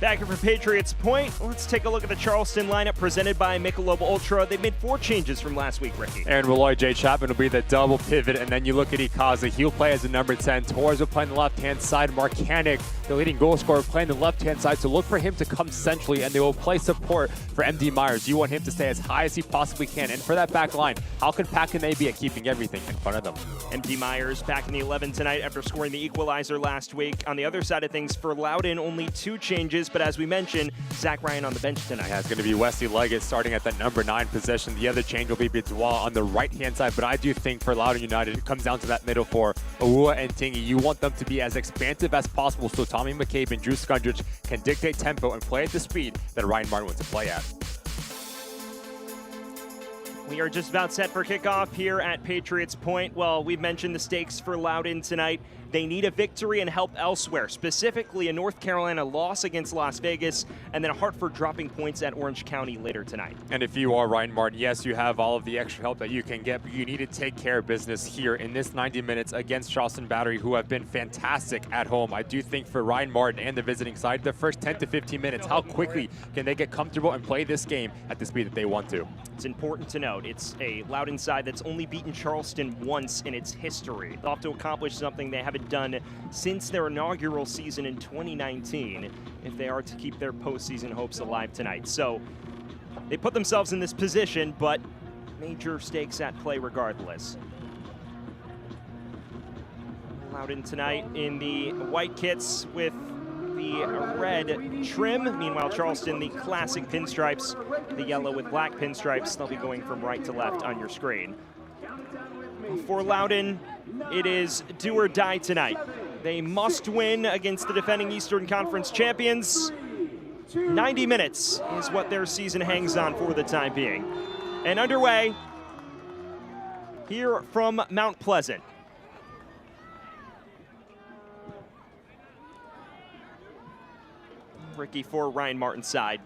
Back here for Patriots Point, let's take a look at the Charleston lineup presented by Michelob Ultra. They made 4 changes from last week, Ricky. Aaron Malloy, Jay Chapman will be the double pivot, and then you look at Ikaza. He'll play as a number 10. Torres will play on the left-hand side. Marcanic, the leading goal scorer, playing the left-hand side. So look for him to come centrally, and they will play support for MD Myers. You want him to stay as high as he possibly can. And for that back line, how compact can they be at keeping everything in front of them? MD Myers back in the 11 tonight after scoring the equalizer last week. On the other side of things, for Lowden, only 2 changes, but as we mentioned, Zach Ryan on the bench tonight. Yeah, it's going to be Wesley Leggett starting at that number 9 position. The other change will be Bidwa on the right-hand side, but I do think for Loudoun United, it comes down to that middle four, Awua and Tingy. You want them to be as expansive as possible so Tommy McCabe and Drew Skundrich can dictate tempo and play at the speed that Ryan Martin wants to play at. We are just about set for kickoff here at Patriots Point. Well, we've mentioned the stakes for Loudoun tonight. They need a victory and help elsewhere, specifically a North Carolina loss against Las Vegas, and then a Hartford dropping points at Orange County later tonight. And if you are Ryan Martin, yes, you have all of the extra help that you can get, but you need to take care of business here in this 90 minutes against Charleston Battery, who have been fantastic at home. I do think for Ryan Martin and the visiting side, the first 10 to 15 minutes, how quickly can they get comfortable and play this game at the speed that they want to? It's important to note, it's a Loudoun side that's only beaten Charleston once in its history. They'll have to accomplish something they haven't done since their inaugural season in 2019 if they are to keep their postseason hopes alive tonight. So they put themselves in this position, but major stakes at play regardless. Loudoun tonight in the white kits with the red trim. Meanwhile, Charleston, the classic pinstripes, the yellow with black pinstripes. They'll be going from right to left on your screen. For Loudoun, it is do or die tonight. They must win against the defending Eastern Conference champions. 90 minutes is what their season hangs on for the time being. And underway here from Mount Pleasant. Ricky for Ryan Martin's side.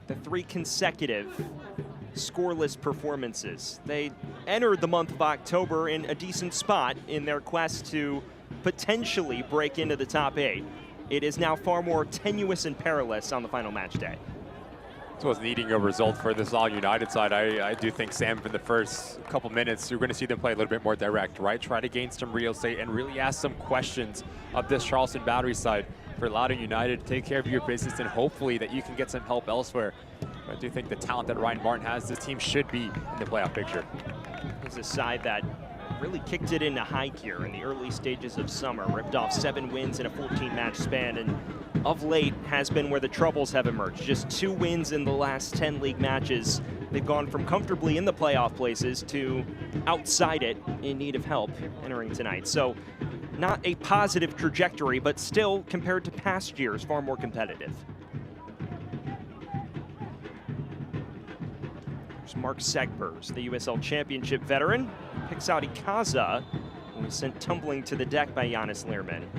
The 3 consecutive scoreless performances. They entered the month of October in a decent spot in their quest to potentially break into the top 8. It is now far more tenuous and perilous on the final match day. So it's needing a result for this Loudoun United side. I do think, Sam, for the first couple minutes, you're going to see them play a little bit more direct, right? Try to gain some real estate and really ask some questions of this Charleston Battery side. For Loudoun United, take care of your business and hopefully that you can get some help elsewhere. I do think the talent that Ryan Martin has, this team should be in the playoff picture. It's a side that really kicked it into high gear in the early stages of summer, ripped off 7 wins in a 14-match span, and of late has been where the troubles have emerged. Just 2 wins in the last 10 league matches. They've gone from comfortably in the playoff places to outside it in need of help entering tonight. So not a positive trajectory, but still, compared to past years, far more competitive. There's Mark Segbers, the USL Championship veteran, picks out Ikaza, who was sent tumbling to the deck by Giannis Learman.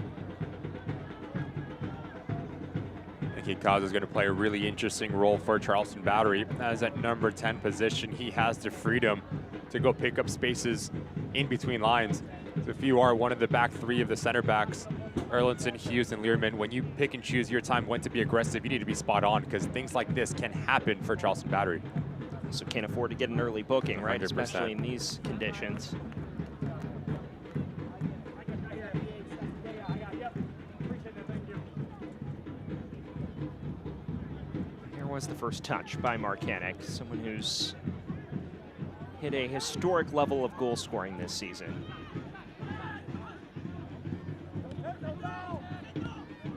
I think Ikaza is going to play a really interesting role for Charleston Battery. As at number 10 position, he has the freedom to go pick up spaces in between lines. So if you are one of the back 3 of the center backs, Erlinson, Hughes, and Learman, when you pick and choose your time when to be aggressive, you need to be spot on because things like this can happen for Charleston Battery. So can't afford to get an early booking, right? 100%. Especially in these conditions. Here was the first touch by Marcanic, someone who's hit a historic level of goal scoring this season.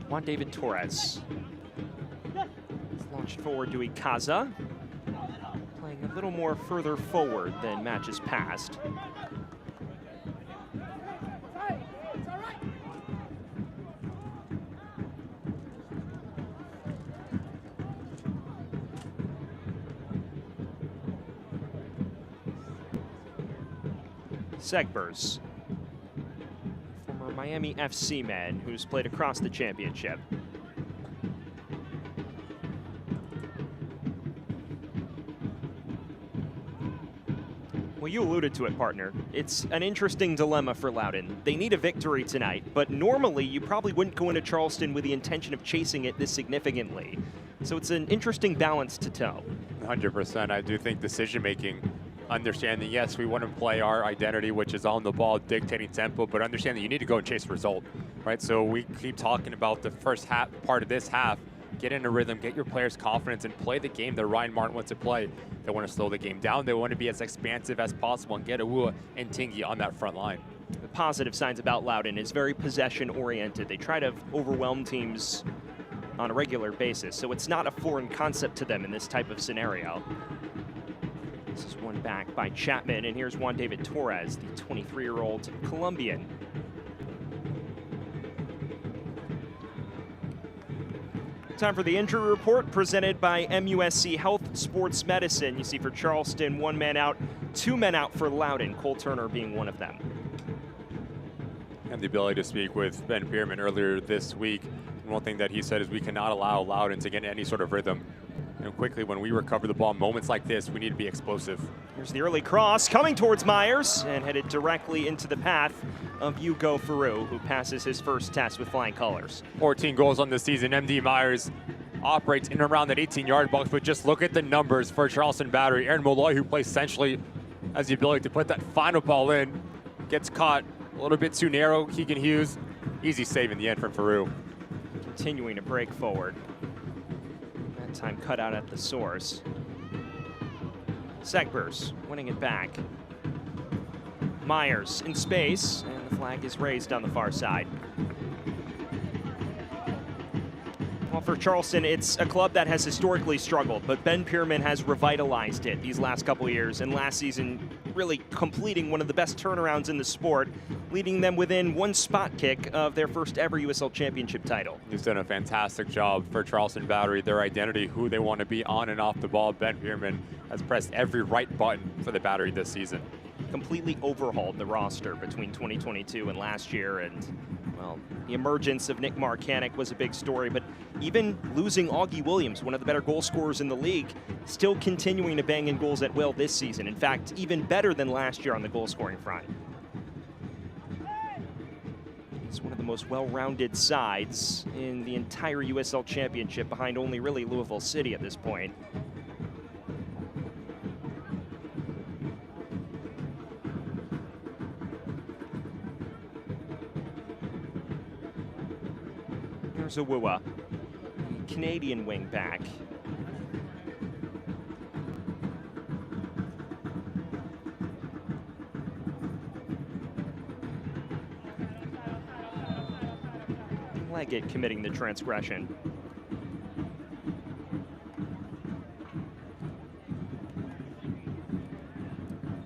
Juan David Torres launched forward to Ikaza, playing a little more further forward than matches past. Segbers, former Miami FC man who's played across the championship. Well, you alluded to it, partner. It's an interesting dilemma for Loudoun. They need a victory tonight, but normally you probably wouldn't go into Charleston with the intention of chasing it this significantly. So it's an interesting balance to toe. 100%. I do think decision-making, understanding, yes, we want to play our identity, which is on the ball, dictating tempo, but understand that you need to go and chase a result, right? So we keep talking about the first half, part of this half, get in a rhythm, get your players confidence, and play the game that Ryan Martin wants to play. They want to slow the game down. They want to be as expansive as possible and get Awua and Tingy on that front line. The positive signs about Loudoun is very possession-oriented. They try to overwhelm teams on a regular basis, so it's not a foreign concept to them in this type of scenario. This is one back by Chapman, and here's Juan David Torres, the 23-year-old Colombian. Time for the injury report presented by MUSC Health Sports Medicine. You see for Charleston, 1 man out, 2 men out for Loudoun, Cole Turner being one of them. And the ability to speak with Ben Pierman earlier this week. And one thing that he said is we cannot allow Loudoun to get any sort of rhythm. And quickly, when we recover the ball, moments like this, we need to be explosive. Here's the early cross coming towards Myers and headed directly into the path of Hugo Faru, who passes his first test with flying colors. 14 goals on the season. MD Myers operates in and around that 18-yard box, but just look at the numbers for Charleston Battery. Aaron Molloy, who plays centrally, has the ability to put that final ball in, gets caught a little bit too narrow. Keegan Hughes, easy save in the end from Faru. Continuing to break forward. That time cut out at the source. Segbers winning it back. Myers in space, and the flag is raised on the far side. Well, for Charleston, it's a club that has historically struggled, but Ben Pierman has revitalized it these last couple of years, and last season really completing one of the best turnarounds in the sport, leading them within 1 spot kick of their first ever USL Championship title. He's done a fantastic job for Charleston Battery, their identity, who they want to be on and off the ball. Ben Pierman has pressed every right button for the Battery this season. Completely overhauled the roster between 2022 and last year, and well, the emergence of Nick Marcanic was a big story, but even losing Augie Williams, one of the better goal scorers in the league, still continuing to bang in goals at will this season. In fact, even better than last year on the goal scoring front. It's one of the most well-rounded sides in the entire USL Championship, behind only really Louisville City at this point. Here's Awua, Canadian wing back. Leggett committing the transgression.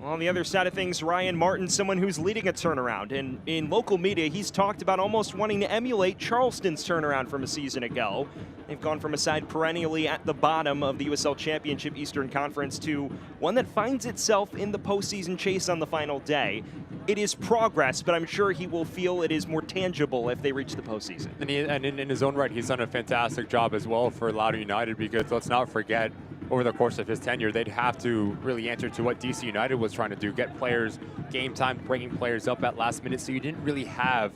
On the other side of things, Ryan Martin, someone who's leading a turnaround. And in local media, he's talked about almost wanting to emulate Charleston's turnaround from a season ago. They've gone from a side perennially at the bottom of the USL Championship Eastern Conference to one that finds itself in the postseason chase on the final day. It is progress, but I'm sure he will feel it is more tangible if they reach the postseason. And in his own right, he's done a fantastic job as well for Loudoun United, because let's not forget, over the course of his tenure, they'd have to really answer to what DC United was trying to do, get players game time, bringing players up at last minute, so you didn't really have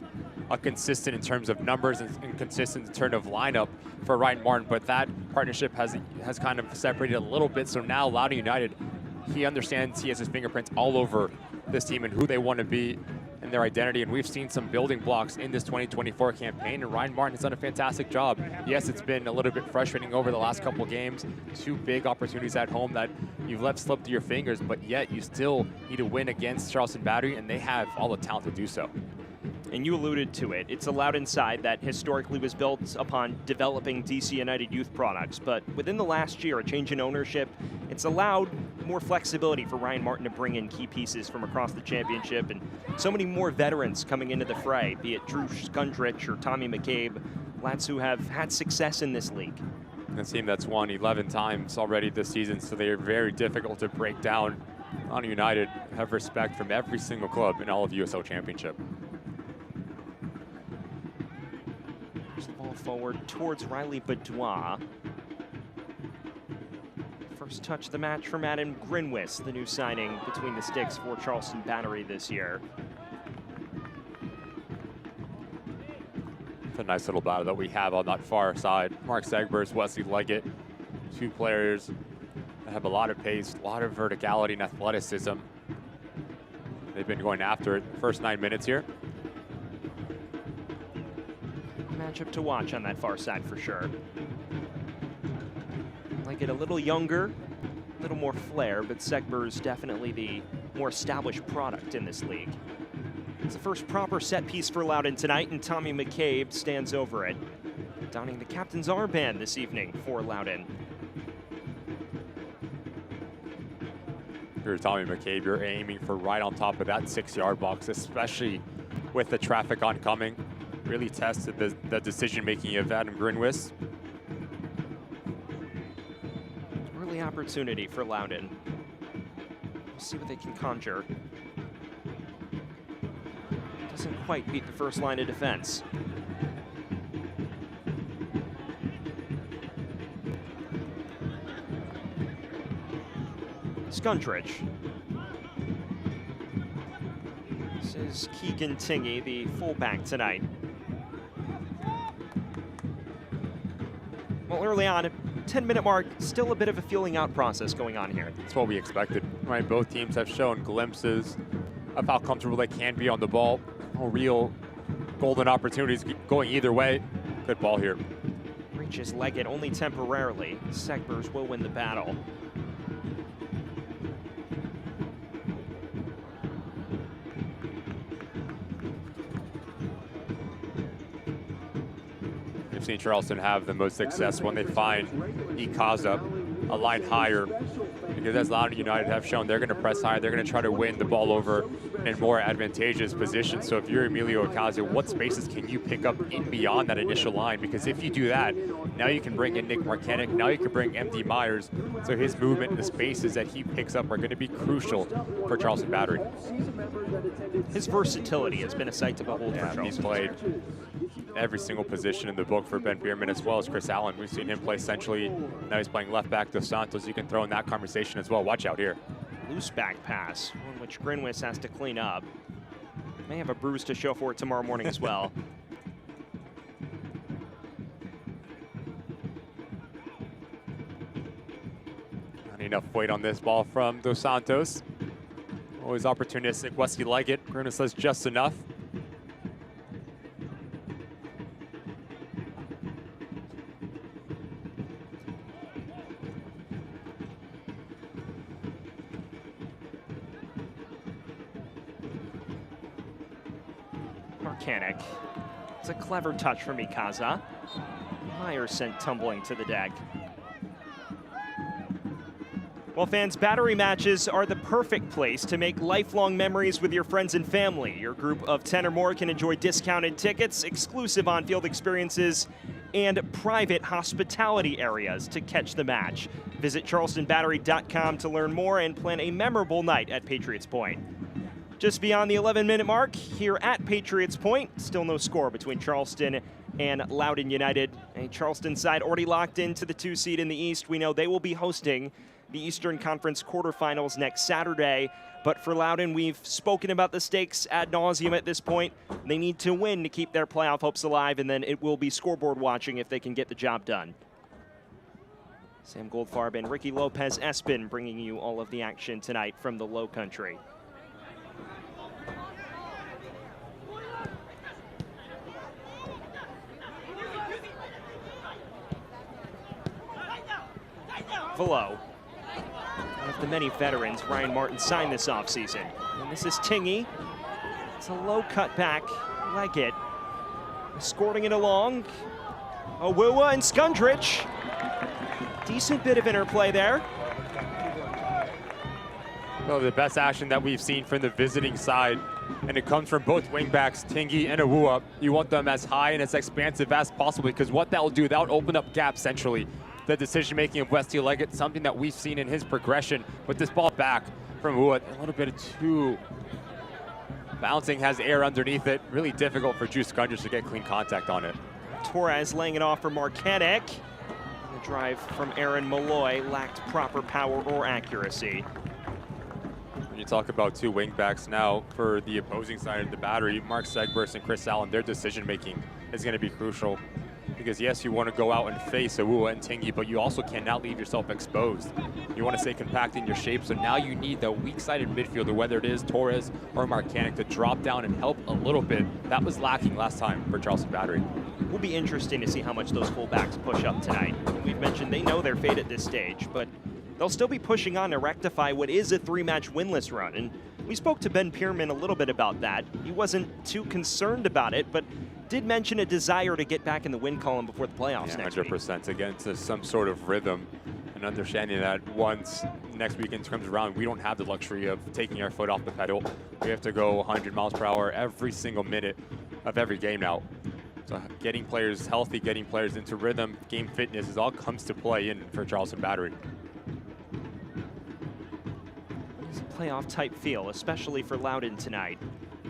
a consistent in terms of numbers and consistent in terms of lineup for Ryan Martin, but that partnership has kind of separated a little bit, so now Loudoun United, he understands he has his fingerprints all over this team and who they want to be and their identity, and we've seen some building blocks in this 2024 campaign, and Ryan Martin has done a fantastic job. Yes, it's been a little bit frustrating over the last couple of games, 2 big opportunities at home that you've let slip through your fingers, but yet you still need to win against Charleston Battery, and they have all the talent to do so. And you alluded to it. It's a Loudoun side that historically was built upon developing DC United youth products, but within the last year, a change in ownership, it's allowed more flexibility for Ryan Martin to bring in key pieces from across the championship, and so many more veterans coming into the fray, be it Drew Skundrich or Tommy McCabe, lads who have had success in this league. A team that's won 11 times already this season, so they are very difficult to break down. Loudoun United have respect from every single club in all of USL Championship. Ball forward towards Riley Badois. First touch of the match from Adam Grinwis, the new signing between the sticks for Charleston Battery this year. It's a nice little battle that we have on that far side. Mark Segbers, Wesley Leggett, two players that have a lot of pace, a lot of verticality and athleticism. They've been going after it first 9 minutes here. Matchup to watch on that far side for sure. Like it a little younger, a little more flair, but Segber's definitely the more established product in this league. It's the first proper set piece for Loudoun tonight, and Tommy McCabe stands over it, donning the captain's armband this evening for Loudoun. If you're Tommy McCabe, you're aiming for right on top of that 6-yard box, especially with the traffic oncoming. Really tested the decision-making of Adam Grinwis. Early opportunity for Loudoun. We'll see what they can conjure. Doesn't quite beat the first line of defense. Skundrich. This is Keegan Tingey, the fullback tonight. Well, early on, 10-minute mark, still a bit of a feeling out process going on here. That's what we expected, right? Both teams have shown glimpses of how comfortable they can be on the ball. No real golden opportunities going either way. Good ball here. Reaches Leggett only temporarily. Segbers will win the battle. We've seen Charleston have the most success when they find Ikaza a line higher, because as Loudoun United have shown, they're going to press high. They're going to try to win the ball over in more advantageous positions. So if you're Emilio Ikaza, what spaces can you pick up in beyond that initial line? Because if you do that, now you can bring in Nick Markanic. Now you can bring MD Myers. So his movement and the spaces that he picks up are going to be crucial for Charleston Battery. His versatility has been a sight to behold for Charleston. He's played every single position in the book for Ben Bierman, as well as Chris Allen. We've seen him play centrally. Now he's playing left back. Dos Santos, you can throw in that conversation as well. Watch out here. Loose back pass, one which Grinwis has to clean up. May have a bruise to show for it tomorrow morning as well. Not enough weight on this ball from Dos Santos. Always opportunistic. Wesley Leggett. Grinwis says just enough. Markanic. It's a clever touch from Ikaza. Myers sent tumbling to the deck. Well, fans, battery matches are the perfect place to make lifelong memories with your friends and family. Your group of 10 or more can enjoy discounted tickets, exclusive on-field experiences, and private hospitality areas to catch the match. Visit charlestonbattery.com to learn more and plan a memorable night at Patriots Point. Just beyond the 11-minute mark here at Patriots Point, still no score between Charleston and Loudoun United. A Charleston side already locked into the 2 seed in the East. We know they will be hosting the Eastern Conference quarterfinals next Saturday. But for Loudoun, we've spoken about the stakes ad nauseum at this point. They need to win to keep their playoff hopes alive, and then it will be scoreboard watching if they can get the job done. Sam Goldfarb and Ricky Lopez Espin bringing you all of the action tonight from the Low Country. Below. One of the many veterans Ryan Martin signed this offseason. And this is Tingey. It's a low cut back. Leggett escorting it along. Awuwa and Skundrich. Decent bit of interplay there. Well, the best action that we've seen from the visiting side, and it comes from both wingbacks, Tingey and Awuwa. You want them as high and as expansive as possible, because what that will do, that will open up gaps centrally. The decision-making of Wesley Leggett, something that we've seen in his progression with this ball back from Awuwa. A little bit of two bouncing, has air underneath it. Really difficult for Juice Skundrich to get clean contact on it. Torres laying it off for Markanic. The drive from Aaron Malloy lacked proper power or accuracy. When you talk about two wingbacks now for the opposing side of the Battery, Mark Segburst and Chris Allen, their decision-making is going to be crucial. Because yes, you want to go out and face Awuwa and Tingy, but you also cannot leave yourself exposed. You want to stay compact in your shape, so now you need the weak-sided midfielder, whether it is Torres or Marcanic, to drop down and help a little bit. That was lacking last time for Charleston Battery. It will be interesting to see how much those fullbacks push up tonight. We've mentioned they know their fate at this stage, but they'll still be pushing on to rectify what is a three-match winless run. And we spoke to Ben Pierman a little bit about that. He wasn't too concerned about it, but did mention a desire to get back in the win column before the playoffs next week. 100% again to some sort of rhythm, and understanding that once next weekend comes around, we don't have the luxury of taking our foot off the pedal. We have to go 100 miles per hour every single minute of every game now. So getting players healthy, getting players into rhythm, game fitness, is all comes to play in for Charleston Battery. It's a playoff type feel, especially for Lowden tonight.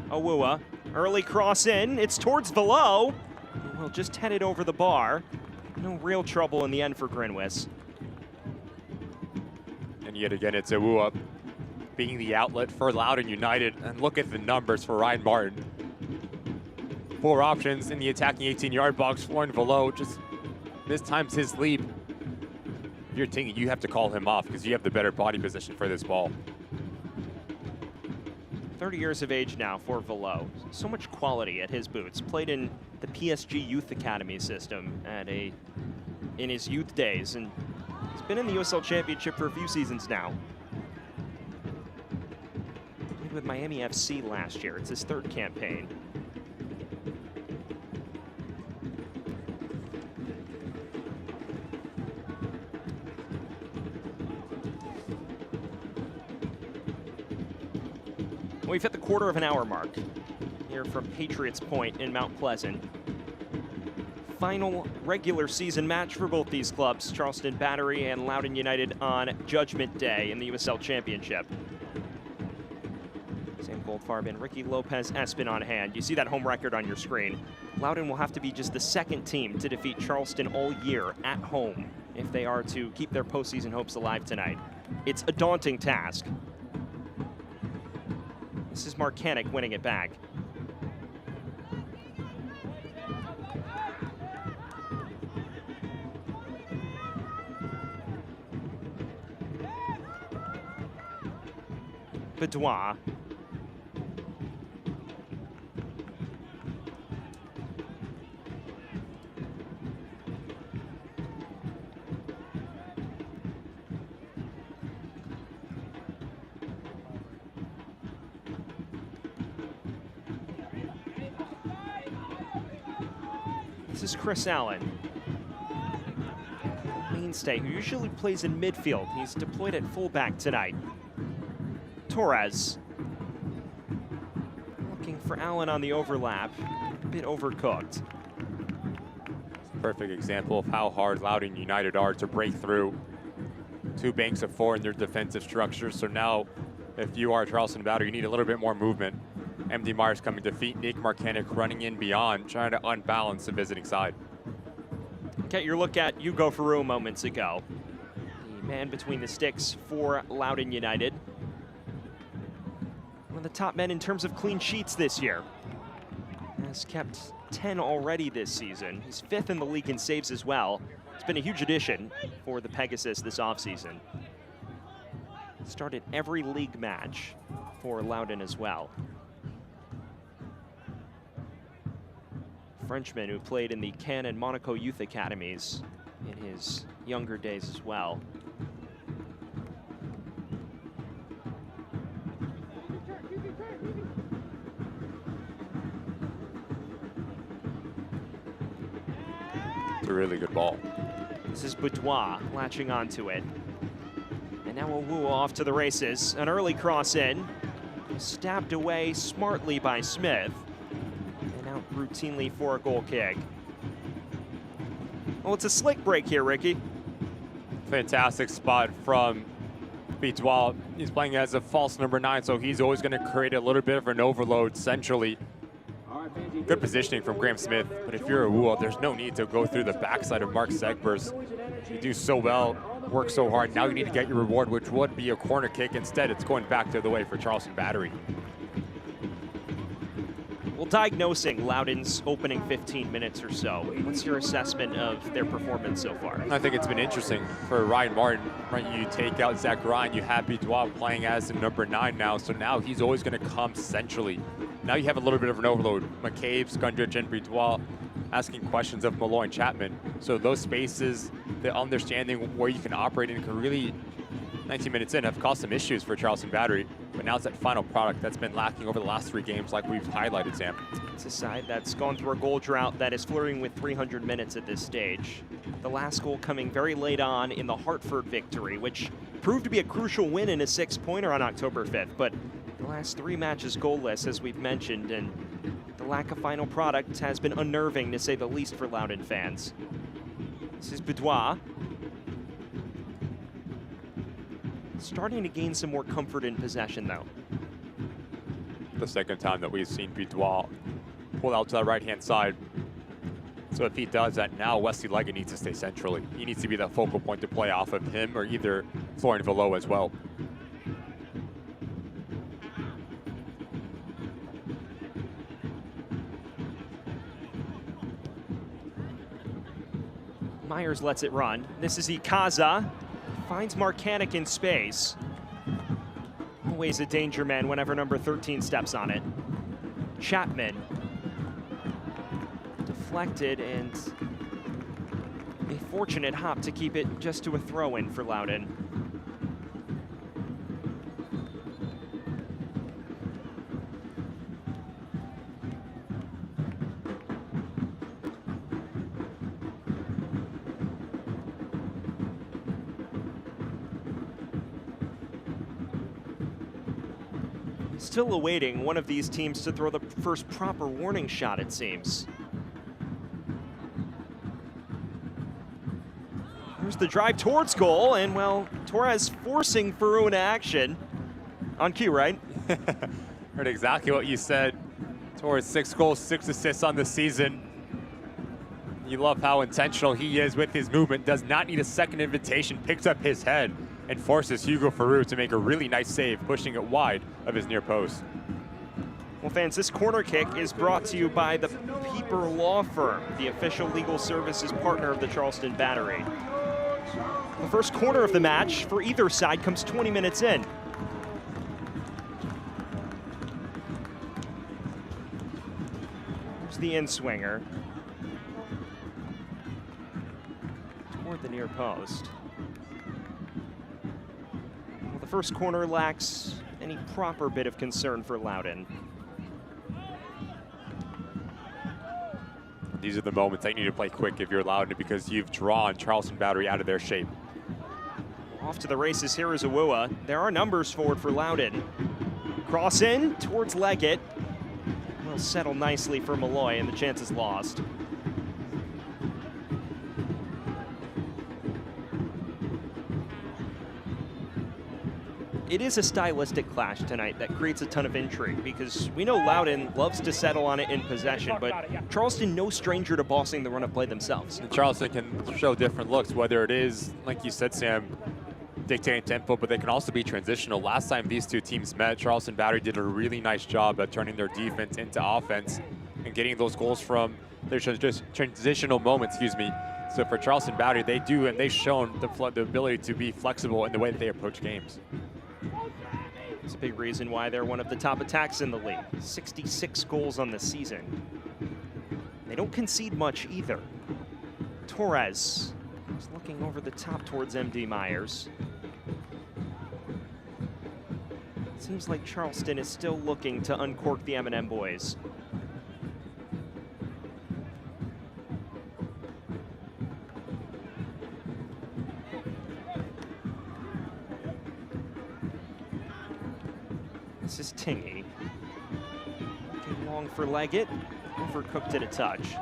Awuwa, early cross in, it's towards Velo. We'll just head it over the bar. No real trouble in the end for Grinwis. And yet again, it's Awuwa being the outlet for Loudoun United. And look at the numbers for Ryan Martin. 4 options in the attacking 18-yard box. Lauren Velo just mistimes his leap. If you're thinking, you have to call him off because you have the better body position for this ball. 30 years of age now for Velo. So much quality at his boots. Played in the PSG Youth Academy system in his youth days, and he's been in the USL Championship for a few seasons now. Played with Miami FC last year. It's his 3rd campaign. We've hit the quarter of an hour mark here from Patriots Point in Mount Pleasant. Final regular season match for both these clubs, Charleston Battery and Loudoun United, on Judgment Day in the USL Championship. Sam Goldfarb and Ricky Lopez Espin on hand. You see that home record on your screen. Loudoun will have to be just the 2nd team to defeat Charleston all year at home if they are to keep their postseason hopes alive tonight. It's a daunting task. This is Marcanic winning it back. Bedouin. This is Chris Allen, mainstay, who usually plays in midfield. He's deployed at fullback tonight. Torres, looking for Allen on the overlap, a bit overcooked. Perfect example of how hard Loudoun United are to break through 2 banks of 4 in their defensive structure. So now, if you are Charleston Battery, you need a little bit more movement. MD Myers coming to defeat Nick Marcanic, running in beyond, trying to unbalance the visiting side. Get your look at Hugo Faroux moments ago. The man between the sticks for Loudoun United. One of the top men in terms of clean sheets this year. Has kept 10 already this season. He's 5th in the league in saves as well. It's been a huge addition for the Pegasus this offseason. Started every league match for Loudoun as well. Frenchman who played in the Cannes and Monaco Youth Academies in his younger days as well. It's a really good ball. This is Boudoir latching onto it. And now Awuwa off to the races. An early cross in, stabbed away smartly by Smith. Out routinely for a goal kick. Well, it's a slick break here, Ricky. Fantastic spot from Boudoir. He's playing as a false number 9, so he's always going to create a little bit of an overload centrally. Good positioning from Graham Smith, but if you're a Woo, there's no need to go through the backside of Mark Segbers. You do so well, work so hard. Now you need to get your reward, which would be a corner kick. Instead, it's going back the other way for Charleston Battery. Well, diagnosing Loudoun's opening 15 minutes or so, what's your assessment of their performance so far? I think it's been interesting for Ryan Martin. Right, you take out Zach Ryan, you have Bidwa playing as a number 9 now, so now he's always going to come centrally. Now you have a little bit of an overload. McCabe, Skundrich, and Bidwa asking questions of Malloy and Chapman. So those spaces, the understanding where you can operate in can really, 19 minutes in, have caused some issues for Charleston Battery. But now it's that final product that's been lacking over the last 3 games like we've highlighted, Sam. It's a side that's gone through a goal drought that is flirting with 300 minutes at this stage. The last goal coming very late on in the Hartford victory, which proved to be a crucial win in a 6-pointer on October 5th. But the last 3 matches goalless, as we've mentioned, and the lack of final product has been unnerving, to say the least, for Loudoun fans. This is Bidwa. Starting to gain some more comfort in possession, though. The second time that we've seen Bidwa pull out to the right-hand side. So if he does that now, Wesley Leggett needs to stay centrally. He needs to be the focal point to play off of him, or either Florian Velo as well. Myers lets it run. This is Ikaza. Finds Markanek in space. Always a danger man whenever number 13 steps on it. Chapman. Deflected, and a fortunate hop to keep it just to a throw-in for Lowden. Still awaiting one of these teams to throw the first proper warning shot, it seems. Here's the drive towards goal, and well, Torres forcing Farouk into action. On cue, right? Heard exactly what you said. Torres, 6 goals, 6 assists on the season. You love how intentional he is with his movement. Does not need a second invitation, picks up his head and forces Hugo Farouk to make a really nice save, pushing it wide of his near post. Well, fans, this corner kick is brought to you by the Pieper Law Firm, the official legal services partner of the Charleston Battery. The first corner of the match for either side comes 20 minutes in. Here's the in-swinger. Toward the near post. Well, the first corner lacks any proper bit of concern for Lowden. These are the moments that you need to play quick if you're Lowden, because you've drawn Charleston Battery out of their shape. Off to the races here is Awua. There are numbers forward for Lowden. Cross in towards Leggett. Will settle nicely for Malloy, and the chance is lost. It is a stylistic clash tonight that creates a ton of intrigue, because we know Lowden loves to settle on it in possession, but Charleston no stranger to bossing the run of play themselves. And Charleston can show different looks, whether it is, like you said, Sam, dictating tempo, but they can also be transitional. Last time these two teams met, Charleston Battery did a really nice job at turning their defense into offense and getting those goals from their just transitional moments, So for Charleston Battery, they do, and they've shown the ability to be flexible in the way that they approach games. It's a big reason why they're one of the top attacks in the league. 66 goals on the season. They don't concede much either. Torres is looking over the top towards MD Myers. Seems like Charleston is still looking to uncork the M&M boys. This is Tingy. Looking long for Leggett. Overcooked it a touch.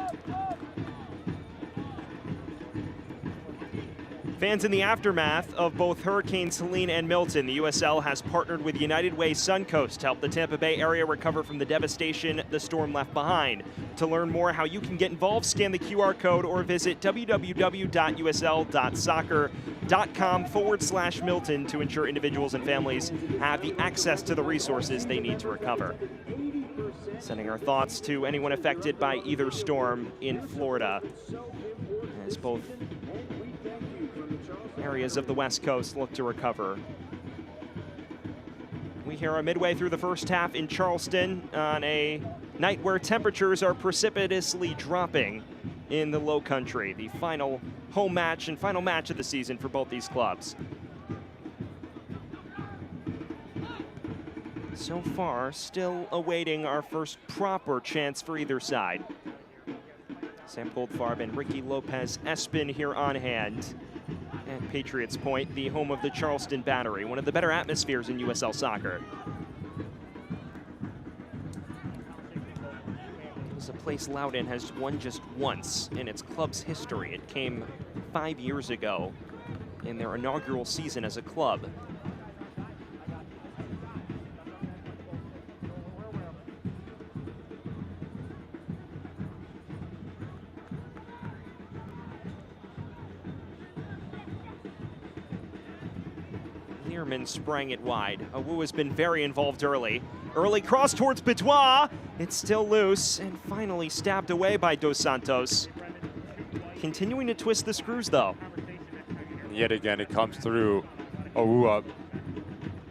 Fans, in the aftermath of both Hurricanes Helene and Milton, the USL has partnered with United Way Suncoast to help the Tampa Bay area recover from the devastation the storm left behind. To learn more how you can get involved, scan the QR code or visit www.usl.soccer.com/Milton to ensure individuals and families have the access to the resources they need to recover. Sending our thoughts to anyone affected by either storm in Florida, as both areas of the West Coast look to recover. We here are midway through the first half in Charleston on a night where temperatures are precipitously dropping in the Low Country. The final home match and final match of the season for both these clubs. So far, still awaiting our first proper chance for either side. Sam Goldfarb and Ricky Lopez Espin here on hand at Patriots Point, the home of the Charleston Battery, one of the better atmospheres in USL soccer. It was a place Lowden has won just once in its club's history. It came 5 years ago in their inaugural season as a club. Sprang it wide. Awu has been very involved early. Early cross towards Benoit. It's still loose and finally stabbed away by Dos Santos. Continuing to twist the screws though. Yet again, it comes through Awu.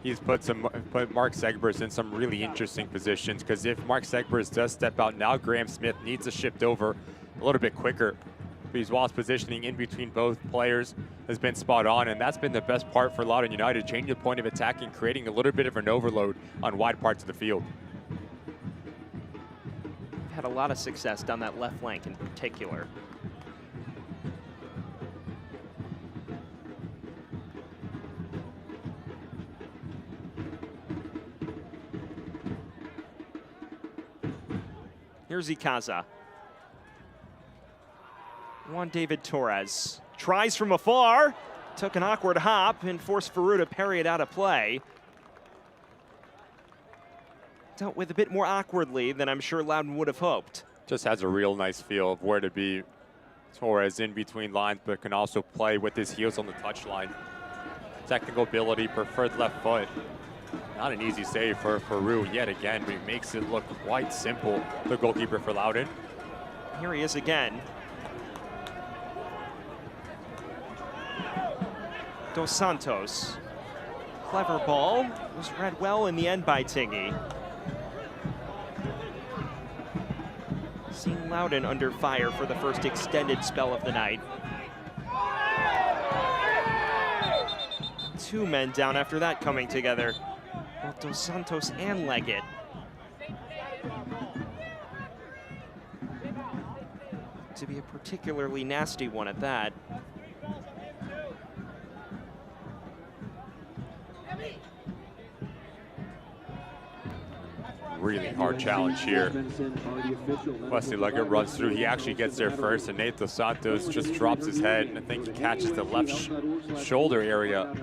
He's put Mark Segbers in some really interesting positions, because if Mark Segbers does step out now, Graham Smith needs to shift over a little bit quicker. Wallace positioning in between both players has been spot on, and that's been the best part for Loudoun United, changing the point of attack and creating a little bit of an overload on wide parts of the field. Had a lot of success down that left flank in particular. Here's Ikaza. Juan David Torres tries from afar, took an awkward hop and forced Farouk to parry it out of play. Dealt with a bit more awkwardly than I'm sure Lowden would have hoped. Just has a real nice feel of where to be. Torres in between lines, but can also play with his heels on the touchline. Technical ability, preferred left foot. Not an easy save for Farouk yet again, but he makes it look quite simple, the goalkeeper for Lowden. Here he is again. Dos Santos. Clever ball. Was read well in the end by Tingey. Seeing Lowden under fire for the first extended spell of the night. 2 men down after that coming together. Both Dos Santos and Leggett. To be a particularly nasty one at that. Really hard challenge here. Wesley Leggett runs through. He actually gets there first, and Nate Dos Santos just drops his head, and I think he catches the left shoulder area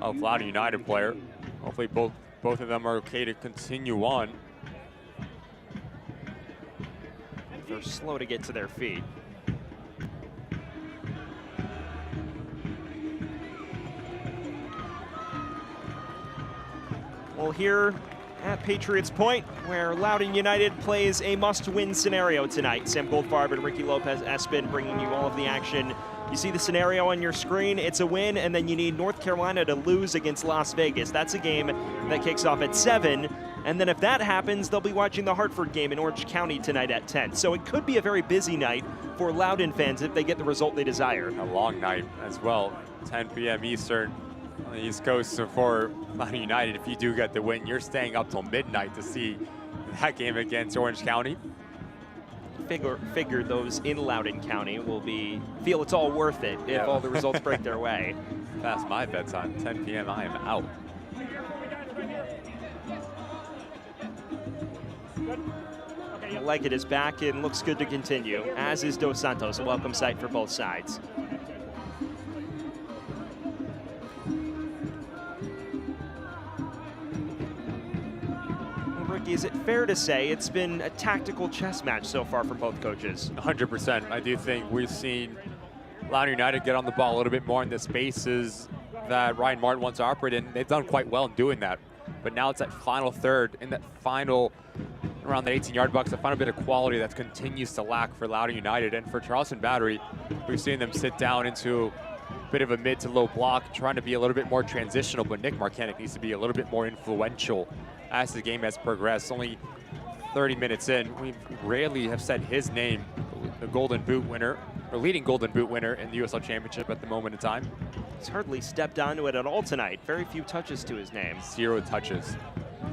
of Loudoun United player. Hopefully both of them are okay to continue on. They're slow to get to their feet. Well, here at Patriots Point, where Loudoun United plays a must-win scenario tonight. Sam Goldfarb and Ricky Lopez Espin bringing you all of the action. You see the scenario on your screen. It's a win, and then you need North Carolina to lose against Las Vegas. That's a game that kicks off at 7. And then if that happens, they'll be watching the Hartford game in Orange County tonight at 10. So it could be a very busy night for Loudoun fans if they get the result they desire. A long night as well, 10 p.m. Eastern on the East Coast. So for Loudoun United, if you do get the win, you're staying up till midnight to see that game against Orange County. Figure those in Loudoun County will feel it's all worth it if all the results break their way. Past my bedtime, 10 p.m. I am out. Leggett is back and looks good to continue, as is Dos Santos, a welcome sight for both sides. Jackie, is it fair to say it's been a tactical chess match so far for both coaches? 100%. I do think we've seen Loudoun United get on the ball a little bit more in the spaces that Ryan Martin wants to operate in. They've done quite well in doing that. But now it's that final third, in that final, around the 18-yard box, the final bit of quality that continues to lack for Loudoun United. And for Charleston Battery, we've seen them sit down into a bit of a mid to low block, trying to be a little bit more transitional, but Nick Marcanic needs to be a little bit more influential as the game has progressed. Only 30 minutes in, we rarely have said his name, the Golden Boot winner, or leading Golden Boot winner in the USL Championship at the moment in time. He's hardly stepped onto it at all tonight. Very few touches to his name. 0 touches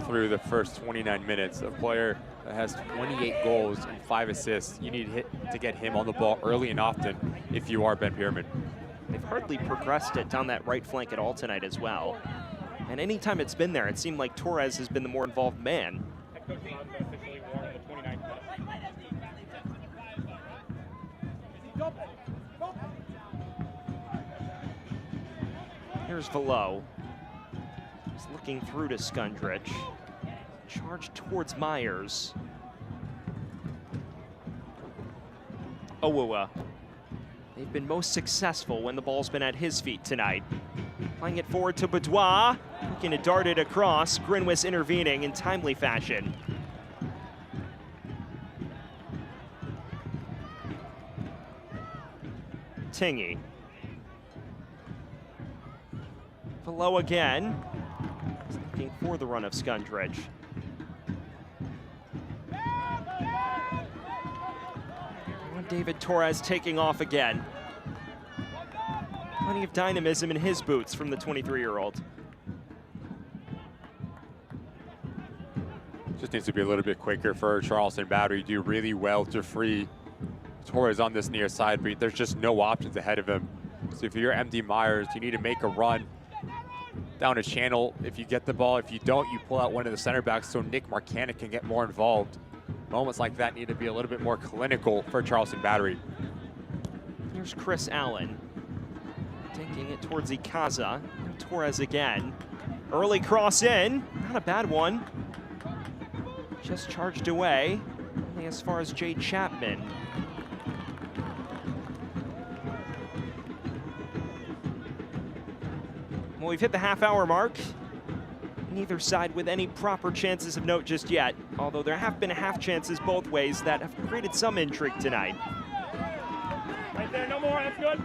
through the first 29 minutes. A player that has 28 goals and 5 assists. You need to get him on the ball early and often if you are Ben Pierman. They've hardly progressed it down that right flank at all tonight as well. And anytime it's been there, it seemed like Torres has been the more involved man. Here's Velo. He's looking through to Skundrich. Charge towards Myers. Owuwa. They've been most successful when the ball's been at his feet tonight. Playing it forward to Boudoir. Looking to dart it across. Grinwis intervening in timely fashion. Tingy. Velo again. He's looking for the run of Skundrich. David Torres taking off again. Plenty of dynamism in his boots from the 23-year-old. Just needs to be a little bit quicker for Charleston Battery. Do really well to free Torres on this near side, but there's just no options ahead of him. So if you're MD Myers, you need to make a run down a channel. If you get the ball, if you don't, you pull out one of the center backs so Nick Marcanic can get more involved. Moments like that need to be a little bit more clinical for Charleston Battery. Here's Chris Allen. Taking it towards Ikaza. Torres again. Early cross in. Not a bad one. Just charged away. Only as far as Jay Chapman. Well, we've hit the half-hour mark. Neither side with any proper chances of note just yet, although there have been half chances both ways that have created some intrigue tonight. Right there, no more, that's good.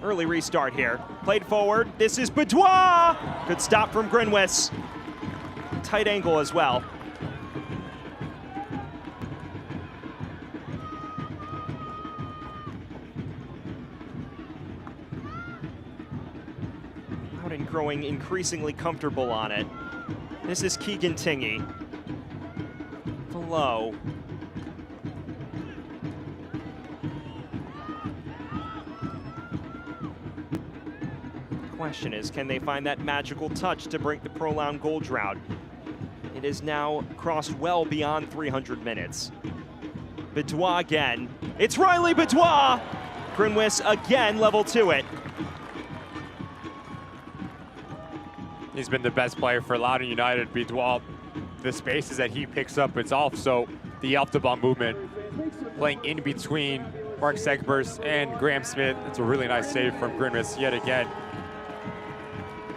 Early restart here. Played forward, this is Boudoir! Good stop from Grinwis. Tight angle as well. Lowden growing increasingly comfortable on it. This is Keegan Tingy. Below. The question is, can they find that magical touch to break the prolonged goal drought? It is now crossed well beyond 300 minutes. Boudoir again. It's Riley Boudoir! Grinwis again level to it. He's been the best player for Loudoun United. Boudoir, the spaces that he picks up, it's also the off-the-ball movement. Playing in between Mark Segbers and Graham Smith. It's a really nice save from Grinwis yet again.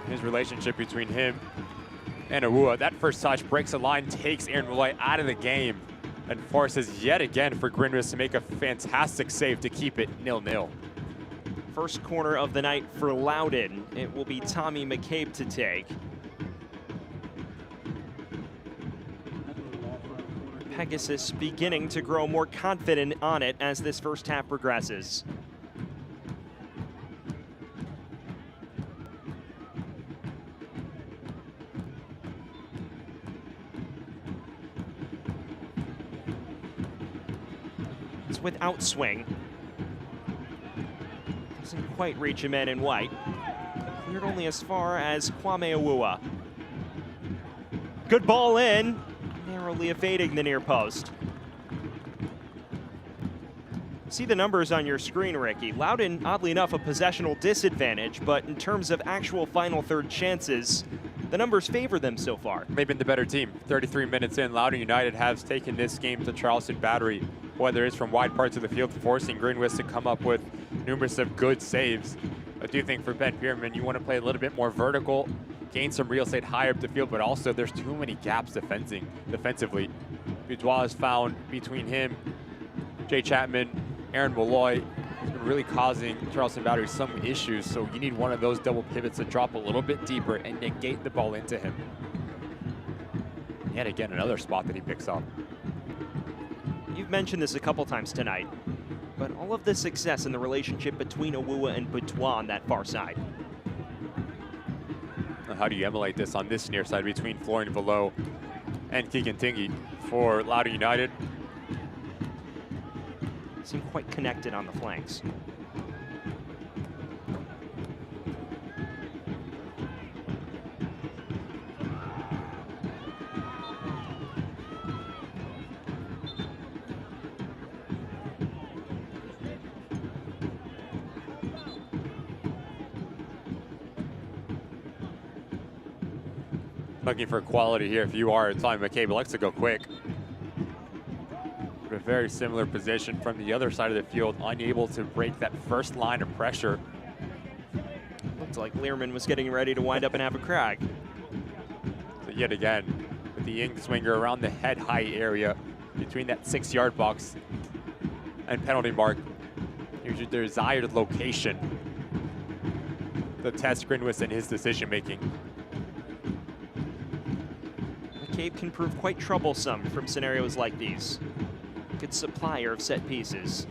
His relationship between him and Owuwa. That first touch breaks the line, takes Aaron Malloy out of the game, and forces yet again for Grinwis to make a fantastic save to keep it 0-0. First corner of the night for Lowden. It will be Tommy McCabe to take. Pegasus beginning to grow more confident on it as this first half progresses. It's with outswing. Doesn't quite reach a man in white. Cleared only as far as Kwame Owuwa. Good ball in. Narrowly evading the near post. See the numbers on your screen, Ricky. Lowden, oddly enough, a possessional disadvantage, but in terms of actual final third chances, the numbers favor them so far. They've been the better team. 33 minutes in, Loudoun United has taken this game to Charleston Battery, whether it's from wide parts of the field, forcing Greenwist to come up with numerous of good saves. I do think for Ben Pierman, you want to play a little bit more vertical, gain some real estate higher up the field, but also there's too many gaps defensively. Boudoir is found between him, Jay Chapman, Aaron Malloy, has been really causing Charleston Battery some issues, so you need one of those double pivots to drop a little bit deeper and negate the ball into him. Yet again, another spot that he picks up. You've mentioned this a couple times tonight, but all of the success in the relationship between Awuwa and Boudoir on that far side. How do you emulate this on this near side between Florian Velo and Keegan Tingy for Loudoun United? Seem quite connected on the flanks. Looking for quality here if you are Tommy McCabe, but likes to go quick. A very similar position from the other side of the field, unable to break that first line of pressure. Looked like Learman was getting ready to wind up and have a crack. So yet again, with the in-swinger around the head-high area between that 6-yard box and penalty mark. Here's your desired location to test Greenwist and his decision-making. McCabe can prove quite troublesome from scenarios like these. Good supplier of set pieces.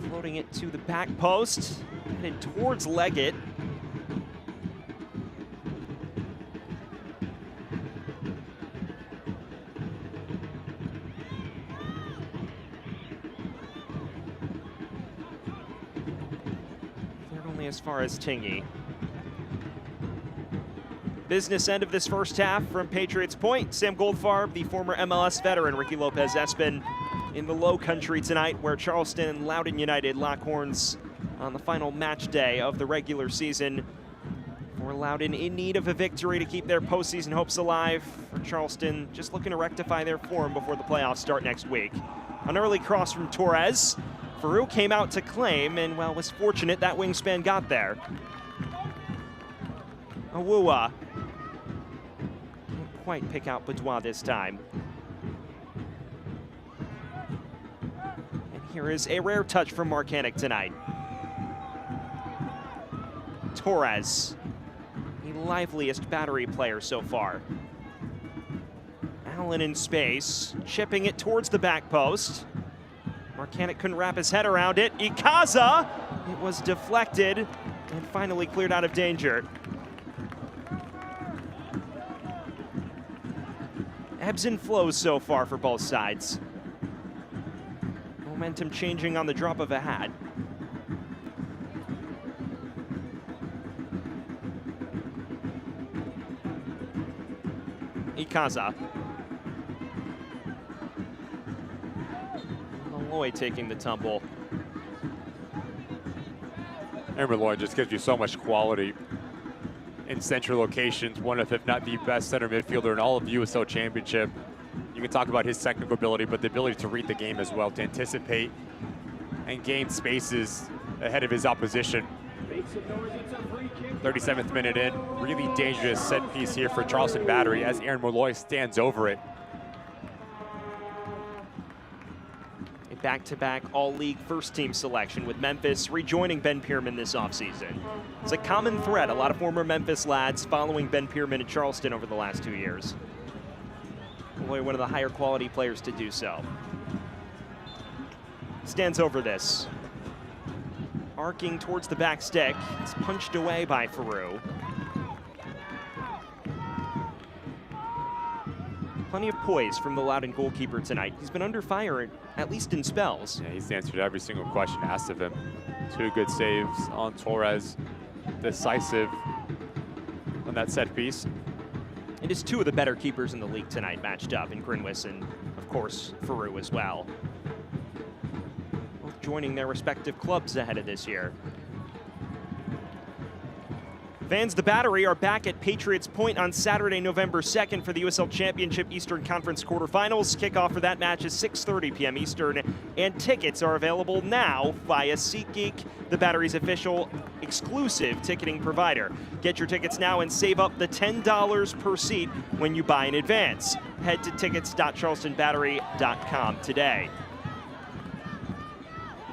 Floating it to the back post, headed towards Leggett. Cleared only as far as Tingy. Business end of this first half from Patriots Point. Sam Goldfarb, the former MLS veteran, Ricky Lopez Espin in the Low Country tonight, where Charleston and Loudoun United lock horns on the final match day of the regular season. For Loudoun in need of a victory to keep their postseason hopes alive. For Charleston, just looking to rectify their form before the playoffs start next week. An early cross from Torres. Farouk came out to claim and, well, was fortunate that wingspan got there. Awuwa can't quite pick out Boudoir this time. And here is a rare touch from Marcanic tonight. Torres, the liveliest Battery player so far. Allen in space, chipping it towards the back post. Marcanic couldn't wrap his head around it. Ikaza, it was deflected and finally cleared out of danger. Ebbs and flows so far for both sides. Momentum changing on the drop of a hat. Ikaza. Malloy taking the tumble. And Malloy just gives you so much quality in central locations, one of, if not the best center midfielder in all of the USL Championship. You can talk about his technical ability, but the ability to read the game as well, to anticipate and gain spaces ahead of his opposition. 37th minute in, really dangerous set piece here for Charleston Battery as Aaron Malloy stands over it. A back-to-back all-league first-team selection with Memphis rejoining Ben Pierman this offseason. It's a common thread, a lot of former Memphis lads following Ben Pierman at Charleston over the last 2 years. Malloy, one of the higher quality players to do so. Stands over this. Arcing towards the back stick. It's punched away by Farouk. Plenty of poise from the Loudoun goalkeeper tonight. He's been under fire, at least in spells. Yeah, he's answered every single question asked of him. 2 good saves on Torres. Decisive on that set piece. It is 2 of the better keepers in the league tonight matched up in Greenwist and, of course, Farouk as well. joining their respective clubs ahead of this year. Fans, the Battery are back at Patriots Point on Saturday, November 2nd for the USL Championship Eastern Conference quarterfinals. Kickoff for that match is 6:30 p.m. Eastern, and tickets are available now via SeatGeek, the Battery's official exclusive ticketing provider. Get your tickets now and save up the $10 per seat when you buy in advance. Head to tickets.charlestonbattery.com today.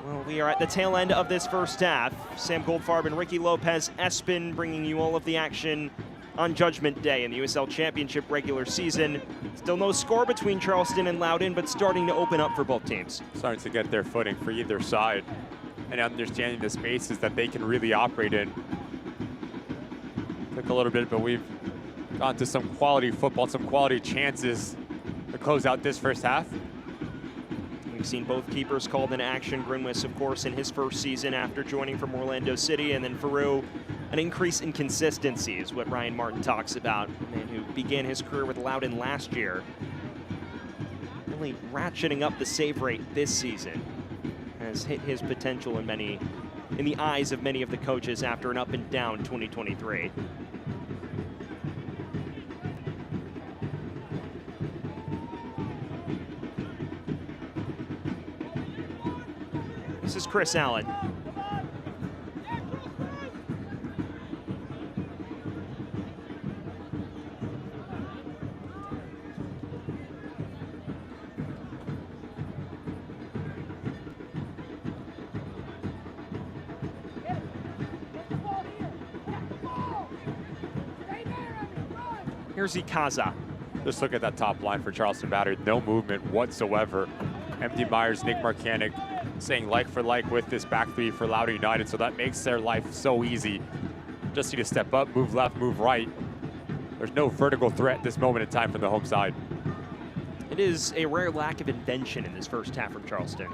Well, we are at the tail end of this first half. Sam Goldfarb and Ricky Lopez-Espin bringing you all of the action on Judgment Day in the USL Championship regular season. Still no score between Charleston and Lowden, but starting to open up for both teams. Starting to get their footing for either side and understanding the spaces that they can really operate in. Took a little bit, but we've gone to some quality football, some quality chances to close out this first half. We've seen both keepers called into action. Grinwis, of course, in his first season after joining from Orlando City, and then Faru, an increase in consistency is what Ryan Martin talks about. A man who began his career with Lowden last year, really ratcheting up the save rate this season, has hit his potential in the eyes of many of the coaches after an up and down 2023. This is Chris Allen. Here's Ikaza. Just look at that top line for Charleston Battery. No movement whatsoever. MD Myers, Nick Marcanic saying like for like with this back three for Loudoun United, so that makes their life so easy. Just need to step up, move left, move right. There's no vertical threat at this moment in time from the home side. It is a rare lack of invention in this first half from Charleston.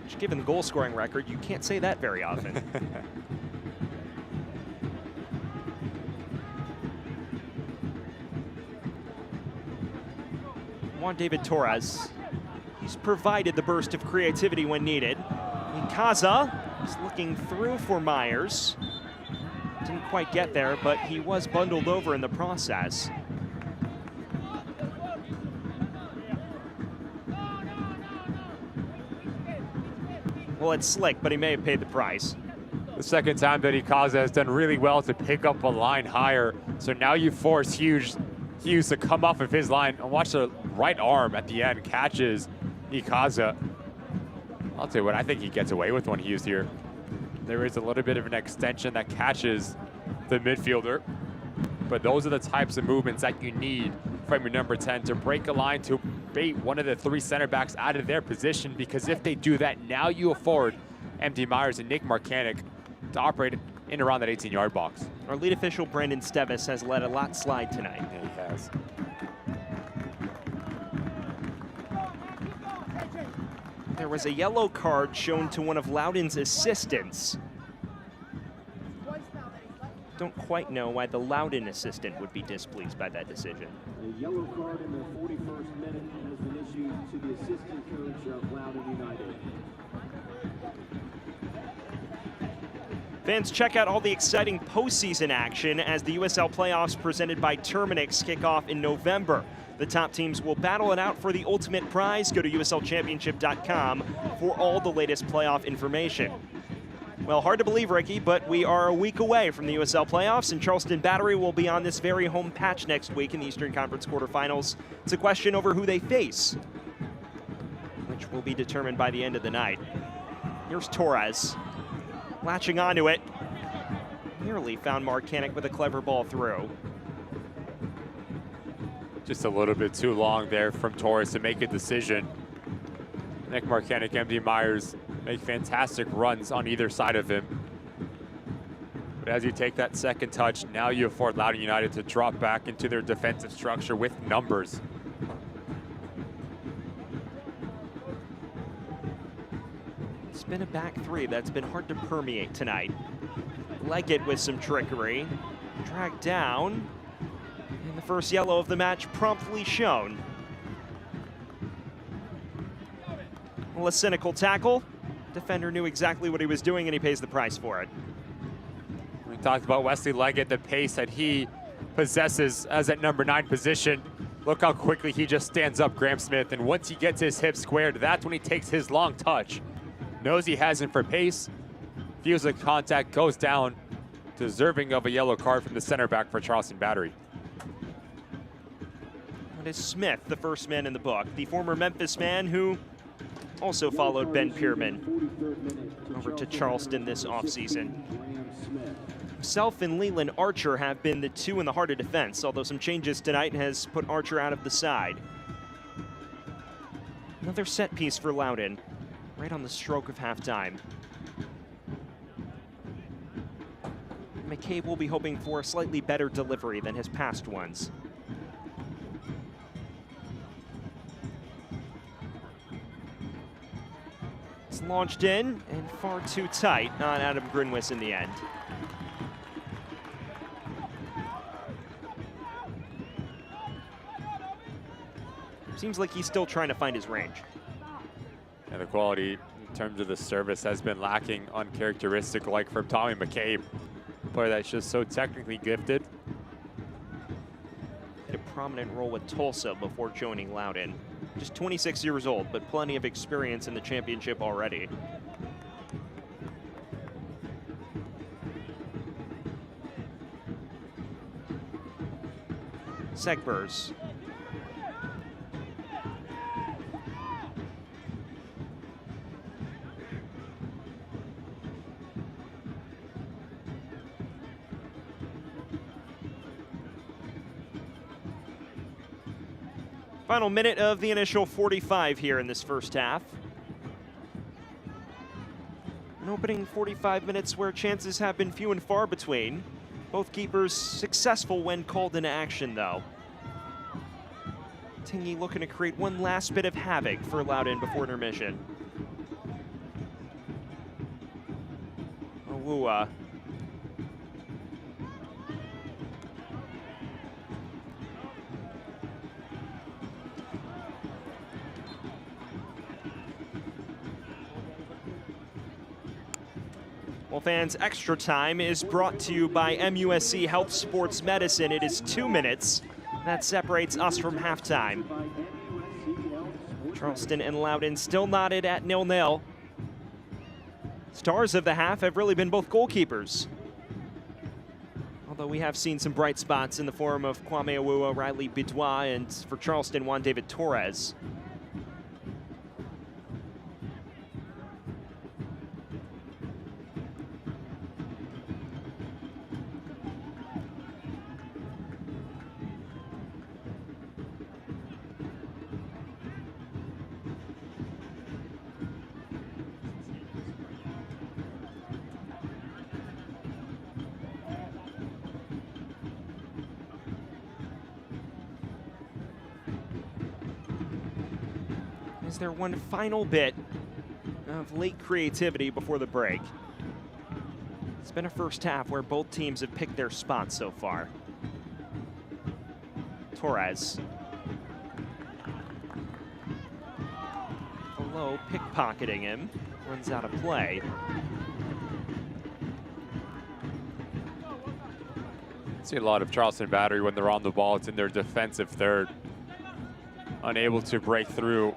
Which, given the goal scoring record, you can't say that very often. Juan David Torres, he's provided the burst of creativity when needed. Ikaza is looking through for Myers. Didn't quite get there, but he was bundled over in the process. Well, it's slick, but he may have paid the price. The second time that Ikaza has done really well to pick up a line higher. So now you force Hughes to come off of his line, and watch the right arm at the end catches Ikaza. I'll tell you what, I think he gets away with one Hughes here. There is a little bit of an extension that catches the midfielder, but those are the types of movements that you need from your number 10 to break a line, to bait one of the three center backs out of their position, because if they do that, now you afford MD Myers and Nick Marcanic to operate in around that 18-yard box. Our lead official, Brandon Stevis, has let a lot slide tonight. Yeah, he has. There was a yellow card shown to one of Lowden's assistants. Don't quite know why the Lowden assistant would be displeased by that decision. A yellow card in the 41st minute has been issued to the assistant coach of Lowden United. Fans, check out all the exciting postseason action as the USL playoffs presented by Terminix kick off in November. The top teams will battle it out for the ultimate prize. Go to uslchampionship.com for all the latest playoff information. Well, hard to believe, Ricky, but we are a week away from the USL playoffs, and Charleston Battery will be on this very home patch next week in the Eastern Conference quarterfinals. It's a question over who they face, which will be determined by the end of the night. Here's Torres, latching onto it. Nearly found Marcanic with a clever ball through. Just a little bit too long there from Torres to make a decision. Nick Marcanic, MD Myers make fantastic runs on either side of him. But as you take that second touch, now you afford Lowden United to drop back into their defensive structure with numbers. It's been a back three that's been hard to permeate tonight. Leggett with some trickery. Dragged down. And the first yellow of the match promptly shown. Well, a cynical tackle. Defender knew exactly what he was doing, and he pays the price for it. We talked about Wesley Leggett, the pace that he possesses as at number 9 position. Look how quickly he just stands up, Graham Smith, and once he gets his hips squared, that's when he takes his long touch. Knows he has him for pace, feels the contact, goes down, deserving of a yellow card from the center back for Charleston Battery. It is Smith, the first man in the book, the former Memphis man who also followed Ben Pierman over to Charleston this offseason. Himself and Leland Archer have been the two in the heart of defense, although some changes tonight has put Archer out of the side. Another set piece for Lowden, right on the stroke of halftime. McCabe will be hoping for a slightly better delivery than his past ones. It's launched in and far too tight on Adam Grinwis in the end. Seems like he's still trying to find his range. And the quality in terms of the service has been lacking, uncharacteristic like from Tommy McCabe. A player that's just so technically gifted. Had a prominent role with Tulsa before joining Lowden. Just 26 years old, but plenty of experience in the championship already. Segbers. Final minute of the initial 45 here in this first half. An opening 45 minutes where chances have been few and far between. Both keepers successful when called into action, though. Tingy looking to create one last bit of havoc for Lowden before intermission. Owua. Well, fans, extra time is brought to you by MUSC Health Sports Medicine. It is 2 minutes. That separates us from halftime. Charleston and Lowden still knotted at 0-0. Stars of the half have really been both goalkeepers. Although we have seen some bright spots in the form of Kwame Owuwa, Riley Bidois, and for Charleston, Juan David Torres. Is there one final bit of late creativity before the break? It's been a first half where both teams have picked their spots so far. Torres. Below, pickpocketing him. Runs out of play. See a lot of Charleston Battery when they're on the ball. It's in their defensive third. Unable to break through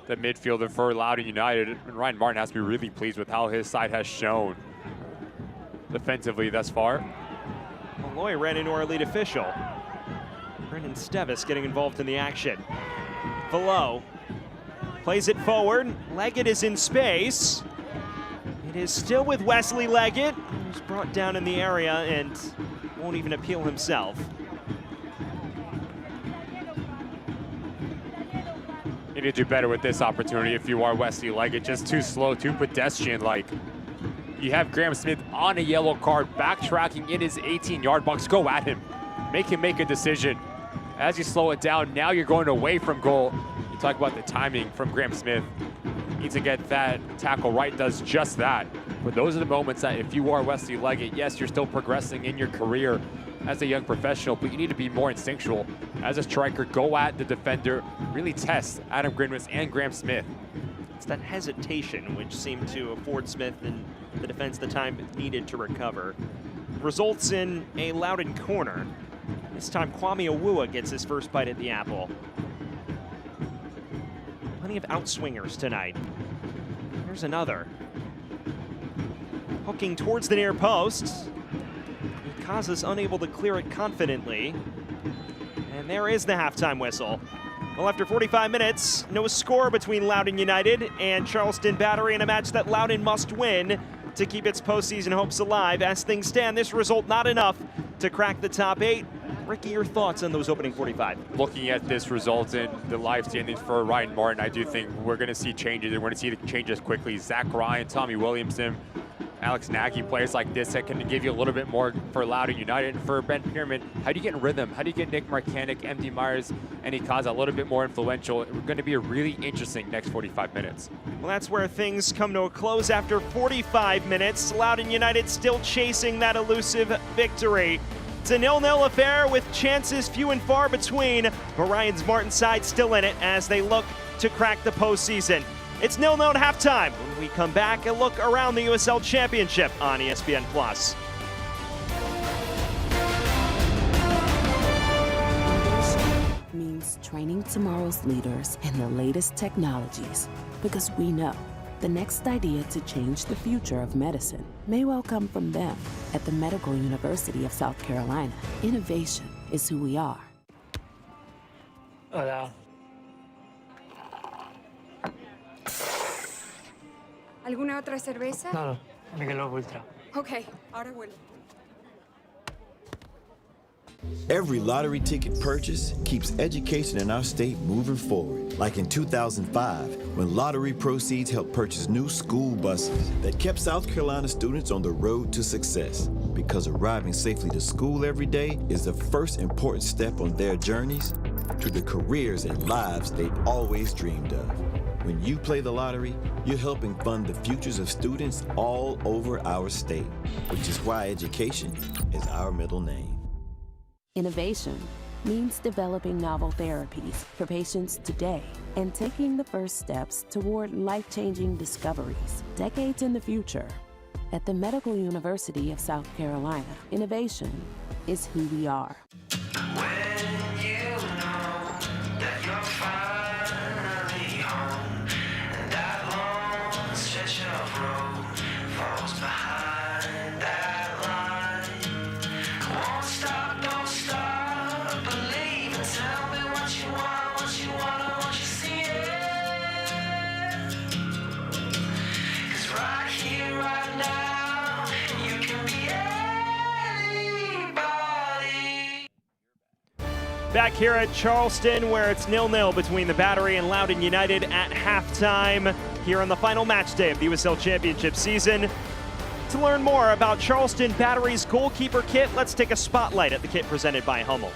the midfielder for Loudoun United. And Ryan Martin has to be really pleased with how his side has shown defensively thus far. Malloy ran into our lead official. Brendan Stevis getting involved in the action. Below. Plays it forward. Leggett is in space. It is still with Wesley Leggett, who's brought down in the area and won't even appeal himself. You need to do better with this opportunity if you are Wesley Leggett. Just too slow, too pedestrian-like. You have Graham Smith on a yellow card, backtracking in his 18-yard box. Go at him. Make him make a decision. As you slow it down, now you're going away from goal. You talk about the timing from Graham Smith. Needs to get that tackle right, does just that. But those are the moments that if you are Wesley Leggett, yes, you're still progressing in your career as a young professional, but you need to be more instinctual. As a striker, go at the defender, really test Adam Grinwis and Graham Smith. It's that hesitation which seemed to afford Smith and the defense the time needed to recover. Results in a Lowden corner. This time Kwame Owuah gets his first bite at the apple. Plenty of outswingers tonight. Here's another. Hooking towards the near post. Kaza's unable to clear it confidently. And there is the halftime whistle. Well, after 45 minutes, no score between Loudoun United and Charleston Battery in a match that Loudoun must win to keep its postseason hopes alive. As things stand, this result not enough to crack the top 8. Ricky, your thoughts on those opening 45? Looking at this result in the live standings for Ryan Martin, I do think we're going to see changes, and we're going to see the changes quickly. Zach Ryan, Tommy Williamson, Alex Nagy, players like this that can give you a little bit more for Loudoun United. And for Ben Pierman, how do you get in rhythm? How do you get Nick Marcanic, MD Myers, and Ikaza a little bit more influential? It's going to be a really interesting next 45 minutes. Well, that's where things come to a close after 45 minutes. Loudoun United still chasing that elusive victory. It's a 0-0 affair with chances few and far between, but Ryan's Martin side still in it as they look to crack the postseason. It's 0-0 at halftime. When we come back, a look around the USL Championship on ESPN+. Means training tomorrow's leaders in the latest technologies, because we know the next idea to change the future of medicine may well come from them. At the Medical University of South Carolina, innovation is who we are. Hola. ¿Alguna otra cerveza? No, Michelob Ultra. Ok, ahora vuelvo. Every lottery ticket purchase keeps education in our state moving forward. Like in 2005, when lottery proceeds helped purchase new school buses that kept South Carolina students on the road to success. Because arriving safely to school every day is the first important step on their journeys to the careers and lives they've always dreamed of. When you play the lottery, you're helping fund the futures of students all over our state, which is why education is our middle name. Innovation means developing novel therapies for patients today and taking the first steps toward life-changing discoveries decades in the future. At the Medical University of South Carolina, innovation is who we are. When you know that you're finally home, and that long stretch of road falls behind that line. Won't stop, don't stop, believe and tell me what you want, I want you see it. 'Cause right here, right now, you can be anybody. Back here at Charleston, where it's 0-0 between the Battery and Loudoun United at halftime, here on the final match day of the USL Championship season. To learn more about Charleston Battery's goalkeeper kit, let's take a spotlight at the kit presented by Hummel.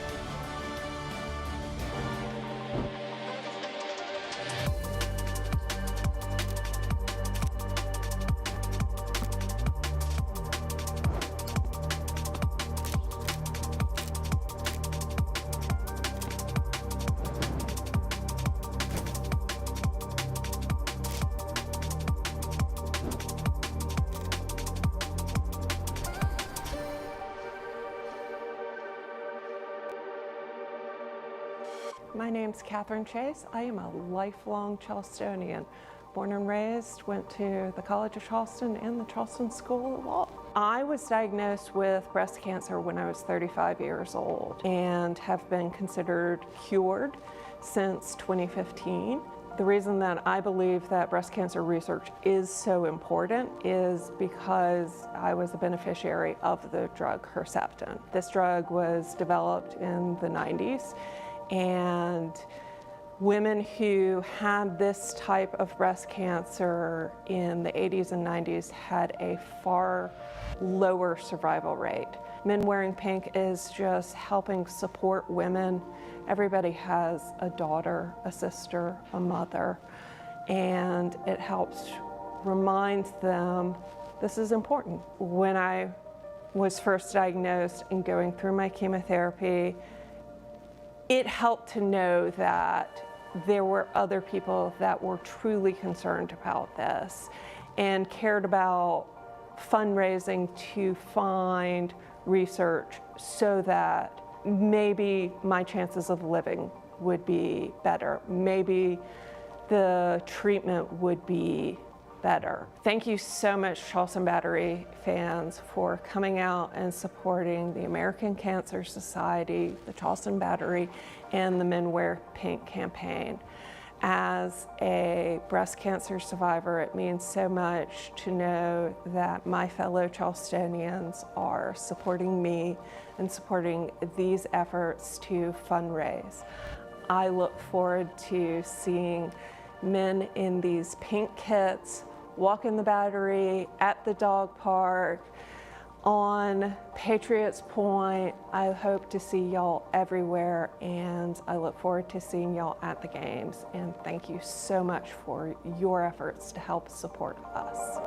My name's Catherine Chase. I am a lifelong Charlestonian. Born and raised, went to the College of Charleston and the Charleston School of Law. I was diagnosed with breast cancer when I was 35 years old and have been considered cured since 2015. The reason that I believe that breast cancer research is so important is because I was a beneficiary of the drug Herceptin. This drug was developed in the 90s, and women who had this type of breast cancer in the 80s and 90s had a far lower survival rate. Men Wearing Pink is just helping support women. Everybody has a daughter, a sister, a mother, and it helps remind them this is important. When I was first diagnosed and going through my chemotherapy, it helped to know that there were other people that were truly concerned about this and cared about fundraising to find research so that maybe my chances of living would be better. Maybe the treatment would be better. Thank you so much, Charleston Battery fans, for coming out and supporting the American Cancer Society, the Charleston Battery, and the Men Wear Pink campaign. As a breast cancer survivor, it means so much to know that my fellow Charlestonians are supporting me and supporting these efforts to fundraise. I look forward to seeing men in these pink kits walk in the Battery, at the dog park, on Patriots Point. I hope to see y'all everywhere, and I look forward to seeing y'all at the games. And thank you so much for your efforts to help support us.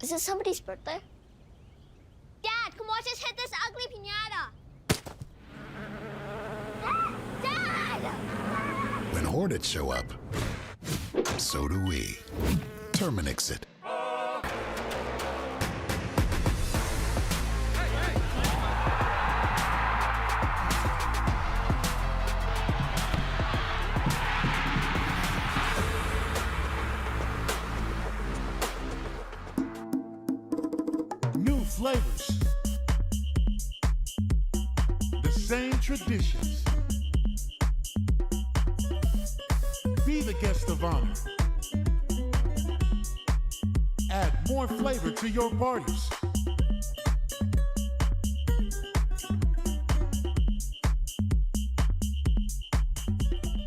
Is it somebody's birthday? Dad, come watch us hit this ugly piñata. Dad! When Hornets show up, so do we. Terminix it. New flavors. The same traditions. Be the guest of honor. Add more flavor to your parties.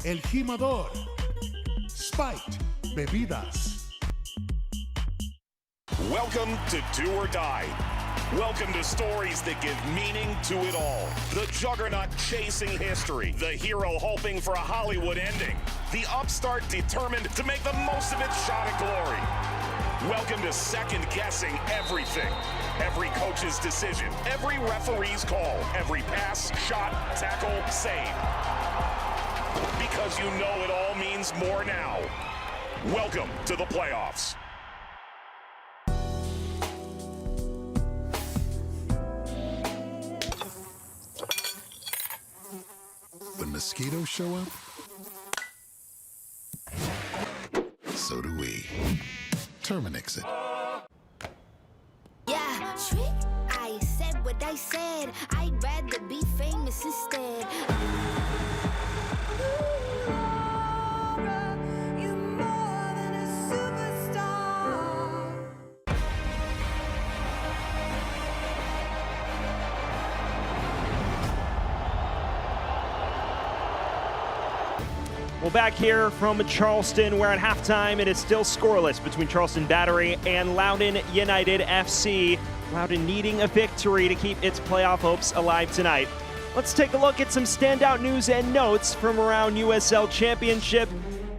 El Jimador. Spiked Bebidas. Welcome to Do or Die. Welcome to stories that give meaning to it all. The juggernaut chasing history. The hero hoping for a Hollywood ending. The upstart determined to make the most of its shot at glory. Welcome to second guessing everything. Every coach's decision, every referee's call, every pass, shot, tackle, save. Because you know it all means more now. Welcome to the playoffs. When mosquitoes show up, so do we. Terminix it. Yeah, trick. I said what I said. I'd rather be famous instead. Well, back here from Charleston, where at halftime it is still scoreless between Charleston Battery and Loudoun United FC. Loudoun needing a victory to keep its playoff hopes alive tonight. Let's take a look at some standout news and notes from around USL Championship.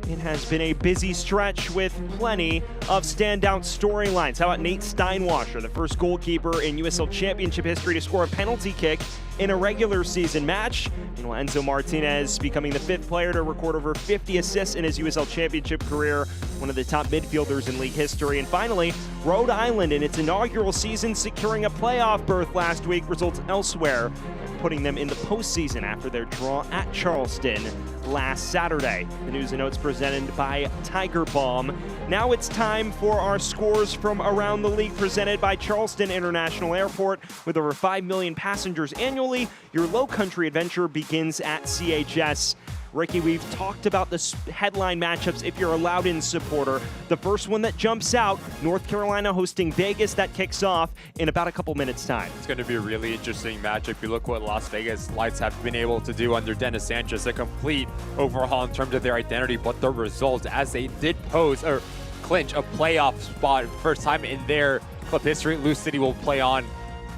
It has been a busy stretch with plenty of standout storylines. How about Nate Steinwasser, the first goalkeeper in USL Championship history to score a penalty kick in a regular season match? Meanwhile, Enzo Martinez becoming the 5th player to record over 50 assists in his USL Championship career, one of the top midfielders in league history. And finally, Rhode Island in its inaugural season securing a playoff berth last week, results elsewhere, putting them in the postseason after their draw at Charleston last Saturday. The news and notes presented by Tiger Bomb. Now it's time for our scores from around the league presented by Charleston International Airport. With over 5 million passengers annually, your low country adventure begins at CHS. Ricky, we've talked about the headline matchups if you're a Loudoun supporter. The first one that jumps out, North Carolina hosting Vegas, that kicks off in about a couple minutes' time. It's going to be a really interesting matchup. You look what Las Vegas Lights have been able to do under Dennis Sanchez, a complete overhaul in terms of their identity, but the results, as they did clinch a playoff spot first time in their club history. Lou City will play on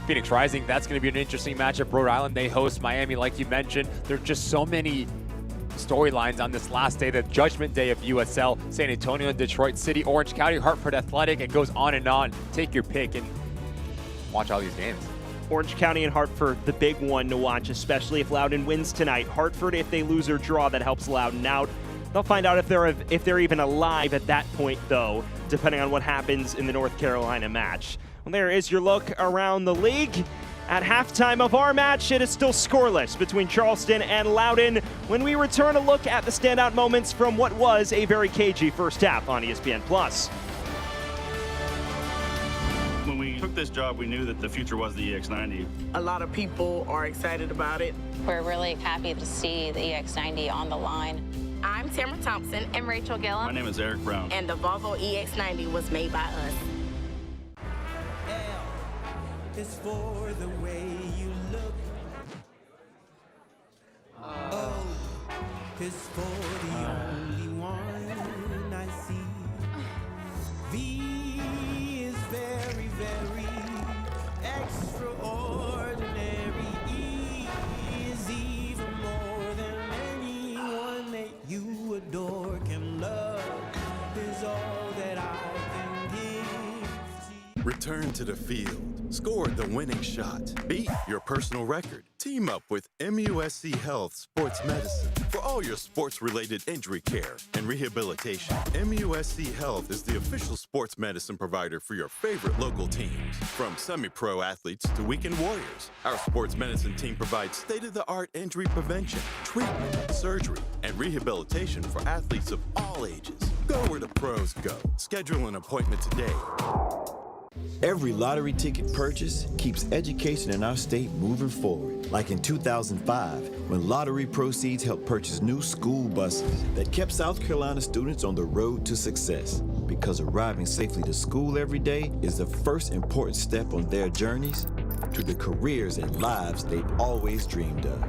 Phoenix Rising. That's going to be an interesting matchup. Rhode Island, they host Miami, like you mentioned. There are just so many storylines on this last day, the judgment day of USL. San Antonio and Detroit City, Orange County, Hartford Athletic. It goes on and on. Take your pick and watch all these games. Orange County and Hartford, the big one to watch, especially if Loudoun wins tonight. Hartford, if they lose or draw, that helps Loudoun out. They'll find out if they're even alive at that point, though, depending on what happens in the North Carolina match. Well, there is your look around the league. At halftime of our match, it is still scoreless between Charleston and Loudoun. When we return, a look at the standout moments from what was a very cagey first half on ESPN+. When we took this job, we knew that the future was the EX90. A lot of people are excited about it. We're really happy to see the EX90 on the line. I'm Tamara Thompson and Rachel Gillum. My name is Eric Brown. And the Volvo EX90 was made by us. It's for the way you look. Oh, it's for the only one I see. V is very, very extraordinary. E is even more than anyone that you adore can love. Is all that I can give to you. Return to the field. Score the winning shot. Beat your personal record. Team up with MUSC Health Sports Medicine for all your sports-related injury care and rehabilitation. MUSC Health is the official sports medicine provider for your favorite local teams. From semi-pro athletes to weekend warriors, our sports medicine team provides state-of-the-art injury prevention, treatment, surgery, and rehabilitation for athletes of all ages. Go where the pros go. Schedule an appointment today. Every lottery ticket purchase keeps education in our state moving forward. Like in 2005, when lottery proceeds helped purchase new school buses that kept South Carolina students on the road to success. Because arriving safely to school every day is the first important step on their journeys to the careers and lives they've always dreamed of.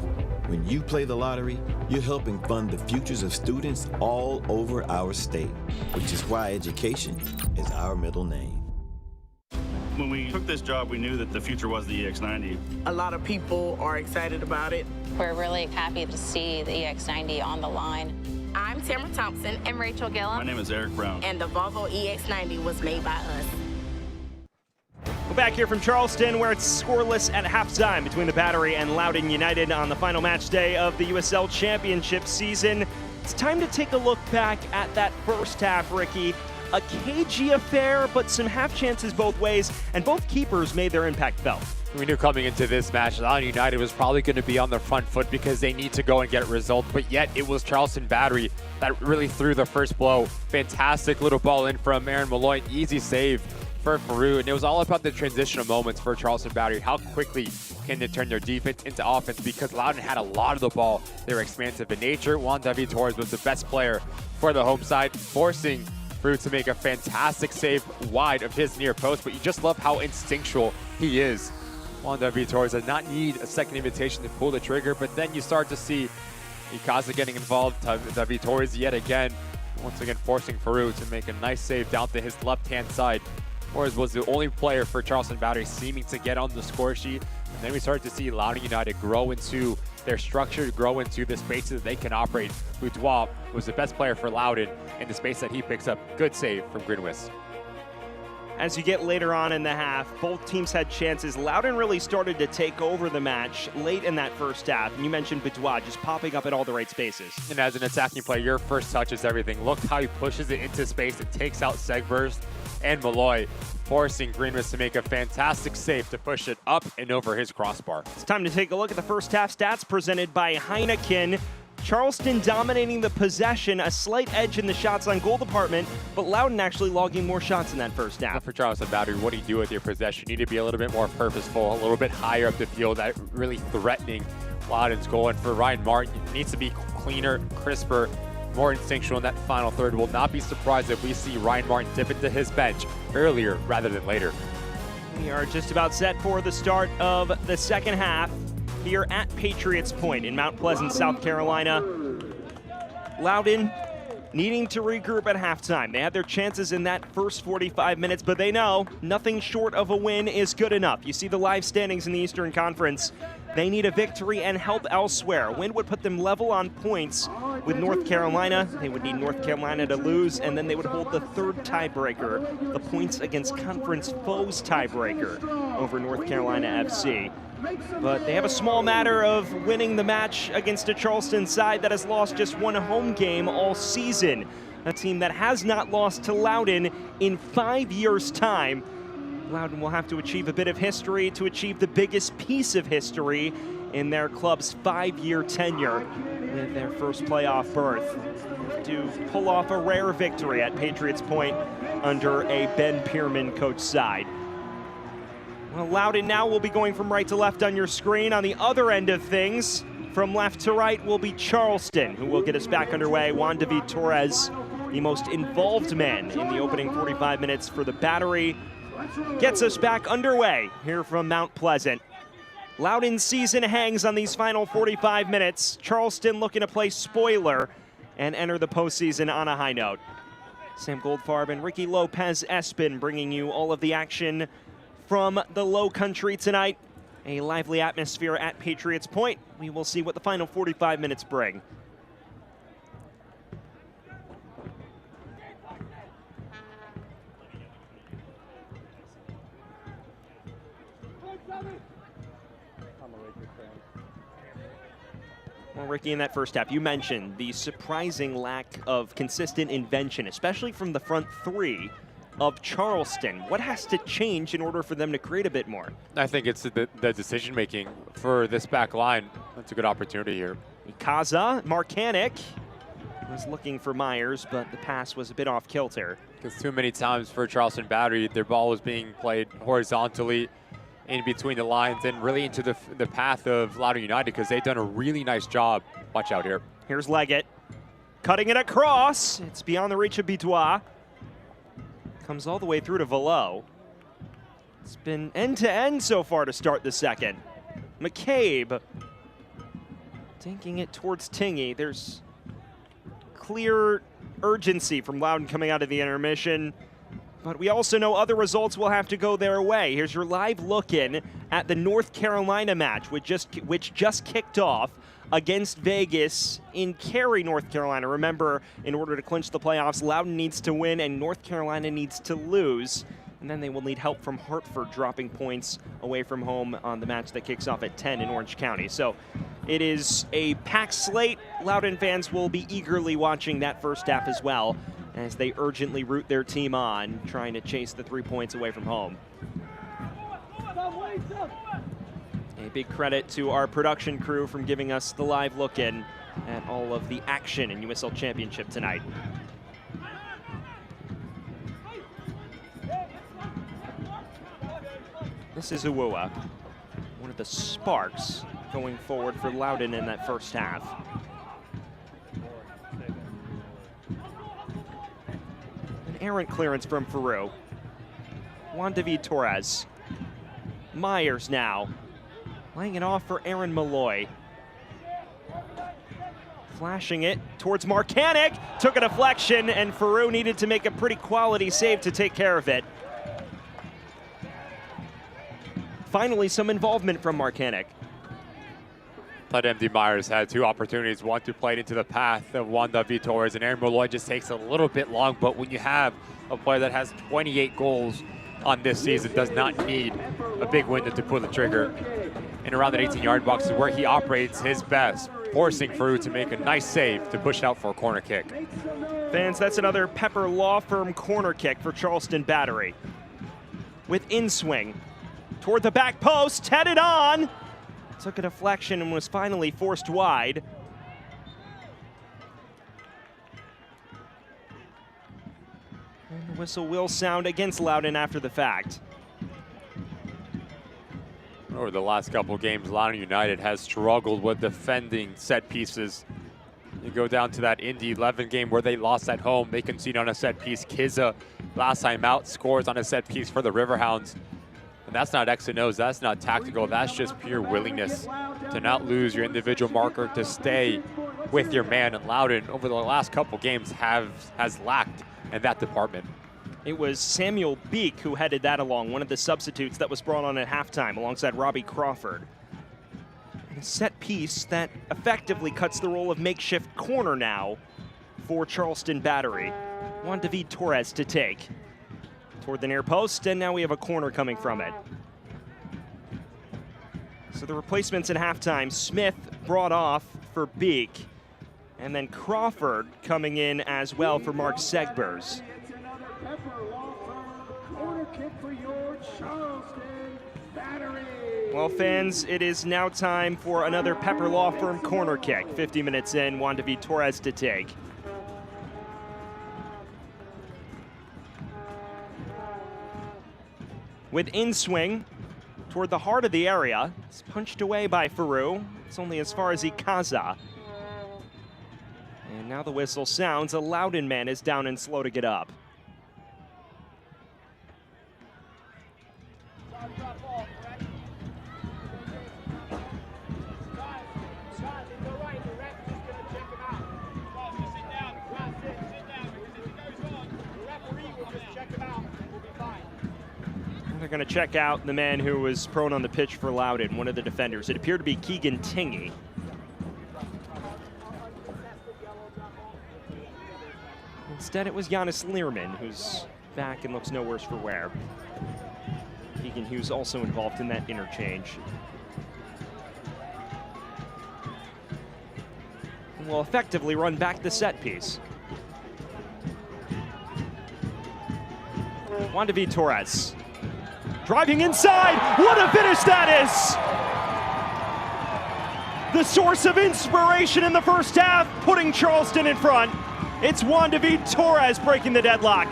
When you play the lottery, you're helping fund the futures of students all over our state, which is why education is our middle name. When we took this job, we knew that the future was the EX90. A lot of people are excited about it. We're really happy to see the EX90 on the line. I'm Tamara Thompson and Rachel Gillum. My name is Eric Brown. And the Volvo EX90 was made by us. We're back here from Charleston, where it's scoreless at halftime between the Battery and Loudoun United on the final match day of the USL Championship season. It's time to take a look back at that first half, Ricky. A cagey affair, but some half chances both ways, and both keepers made their impact felt. We knew coming into this match, Loudoun United was probably going to be on their front foot because they need to go and get a result, but yet it was Charleston Battery that really threw the first blow. Fantastic little ball in from Aaron Malloy, easy save for Farouk, and it was all about the transitional moments for Charleston Battery. How quickly can they turn their defense into offense, because Loudoun had a lot of the ball. They were expansive in nature. Juan David Torres was the best player for the home side, forcing Farouk to make a fantastic save wide of his near post, but you just love how instinctual he is. Juan David Torres does not need a second invitation to pull the trigger, but then you start to see Ikaza getting involved. David Torres yet again, once again forcing Farouk to make a nice save down to his left-hand side. Torres was the only player for Charleston Battery seeming to get on the score sheet, and then we started to see Loudoun United grow into their structure, grow into the spaces that they can operate. Boudoir was the best player for Loudoun in the space that he picks up. Good save from Grinwis. As you get later on in the half, both teams had chances. Loudoun really started to take over the match late in that first half. And you mentioned Boudoir just popping up in all the right spaces. And as an attacking player, your first touch is everything. Look how he pushes it into space and takes out Segburst and Malloy, forcing Greenwich to make a fantastic save to push it up and over his crossbar. It's time to take a look at the first half stats presented by Heineken. Charleston dominating the possession, a slight edge in the shots on goal department, but Loudoun actually logging more shots in that first half. For Charleston Battery, what do you do with your possession? You need to be a little bit more purposeful, a little bit higher up the field, that really threatening Loudoun's goal. And for Ryan Martin, it needs to be cleaner, crisper, more instinctual in that final third. Will not be surprised if we see Ryan Martin dip into his bench earlier rather than later. We are just about set for the start of the second half here at Patriots Point in Mount Pleasant, South Carolina. Loudoun needing to regroup at halftime. They had their chances in that first 45 minutes, but they know nothing short of a win is good enough. You see the live standings in the Eastern Conference. They need a victory and help elsewhere. A win would put them level on points with North Carolina. They would need North Carolina to lose, and then they would hold the third tiebreaker, the points against conference foes tiebreaker. over North Carolina FC. But they have a small matter of winning the match against a Charleston side that has lost just one home game all season. A team that has not lost to Loudoun in 5 years' time. Loudoun will have to achieve a bit of history to achieve the biggest piece of history in their club's 5-year tenure with their first playoff berth, to pull off a rare victory at Patriots Point under a Ben Pierman coach side. Well, Loudoun now will be going from right to left on your screen. On the other end of things, from left to right, will be Charleston, who will get us back underway. Juan David Torres, the most involved man in the opening 45 minutes for the Battery, gets us back underway here from Mount Pleasant. Loudoun's season hangs on these final 45 minutes. Charleston looking to play spoiler and enter the postseason on a high note. Sam Goldfarb and Ricky Lopez Espin bringing you all of the action from the Low Country tonight. A lively atmosphere at Patriots Point. We will see what the final 45 minutes bring. Well, Ricky, in that first half, you mentioned the surprising lack of consistent invention, especially from the front three of Charleston. What has to change in order for them to create a bit more? I think it's the decision-making for this back line. That's a good opportunity here. Kaza, Marcanic was looking for Myers, but the pass was a bit off kilter. Because too many times for Charleston Battery, their ball was being played horizontally in between the lines and really into the path of Loudoun United, because they've done a really nice job. Watch out here. Here's Leggett, cutting it across. It's beyond the reach of Bitois. Comes all the way through to Velo. It's been end-to-end so far to start the second. McCabe taking it towards Tingy. There's clear urgency from Loudoun coming out of the intermission. But we also know other results will have to go their way. Here's your live look-in at the North Carolina match, which just kicked off against Vegas in Cary, North Carolina. Remember, in order to clinch the playoffs, Loudoun needs to win and North Carolina needs to lose. And then they will need help from Hartford, dropping points away from home on the match that kicks off at 10 in Orange County. So it is a packed slate. Loudoun fans will be eagerly watching that first half as well, as they urgently root their team on, trying to chase the 3 points away from home. A big credit to our production crew from giving us the live look-in at all of the action in USL Championship tonight. This is Uwua, one of the sparks going forward for Loudoun in that first half. Errant clearance from Faroux. Juan David Torres. Myers now. Laying it off for Aaron Malloy. Flashing it towards Marcanic. Took a deflection, and Faroux needed to make a pretty quality save to take care of it. Finally, some involvement from Marcanic. But MD Myers had two opportunities, one to play it into the path of Juan David Torres, and Aaron Malloy just takes a little bit long, but when you have a player that has 28 goals on this season, does not need a big window to pull the trigger. And around that 18-yard box is where he operates his best, forcing Faroux to make a nice save to push out for a corner kick. Fans, that's another Pepper Law Firm corner kick for Charleston Battery. With in-swing toward the back post, headed on. Took a deflection and was finally forced wide. And the whistle will sound against Loudoun after the fact. Over the last couple games, Loudoun United has struggled with defending set pieces. You go down to that Indy 11 game where they lost at home. They conceded on a set piece. Kizza, last time out, scores on a set piece for the Riverhounds. And that's not X and O's, that's not tactical, that's just pure willingness to not lose your individual marker, to stay with your man. And Loudoun, over the last couple games, has lacked in that department. It was Samuel Beek who headed that along, one of the substitutes that was brought on at halftime alongside Robbie Crawford. And a set piece that effectively cuts the role of makeshift corner now for Charleston Battery. Juan David Torres to take toward the near post, and now we have a corner coming from it. So the replacements at halftime, Smith brought off for Beek, and then Crawford coming in as well for Mark Segbers. Well, fans, it is now time for another Pepper Law Firm corner kick. 50 minutes in, Juan David Torres to take. With in-swing toward the heart of the area. It's punched away by Faru. It's only as far as Ikaza. And now the whistle sounds. A Lowden man is down and slow to get up. They're going to check out the man who was prone on the pitch for Lowden, one of the defenders. It appeared to be Keegan Tingy. Instead, it was Giannis Learman, who's back and looks no worse for wear. Keegan Hughes also involved in that interchange. And will effectively run back the set piece. Juan David Torres. Driving inside, what a finish that is! The source of inspiration in the first half, putting Charleston in front. It's Juan David Torres breaking the deadlock.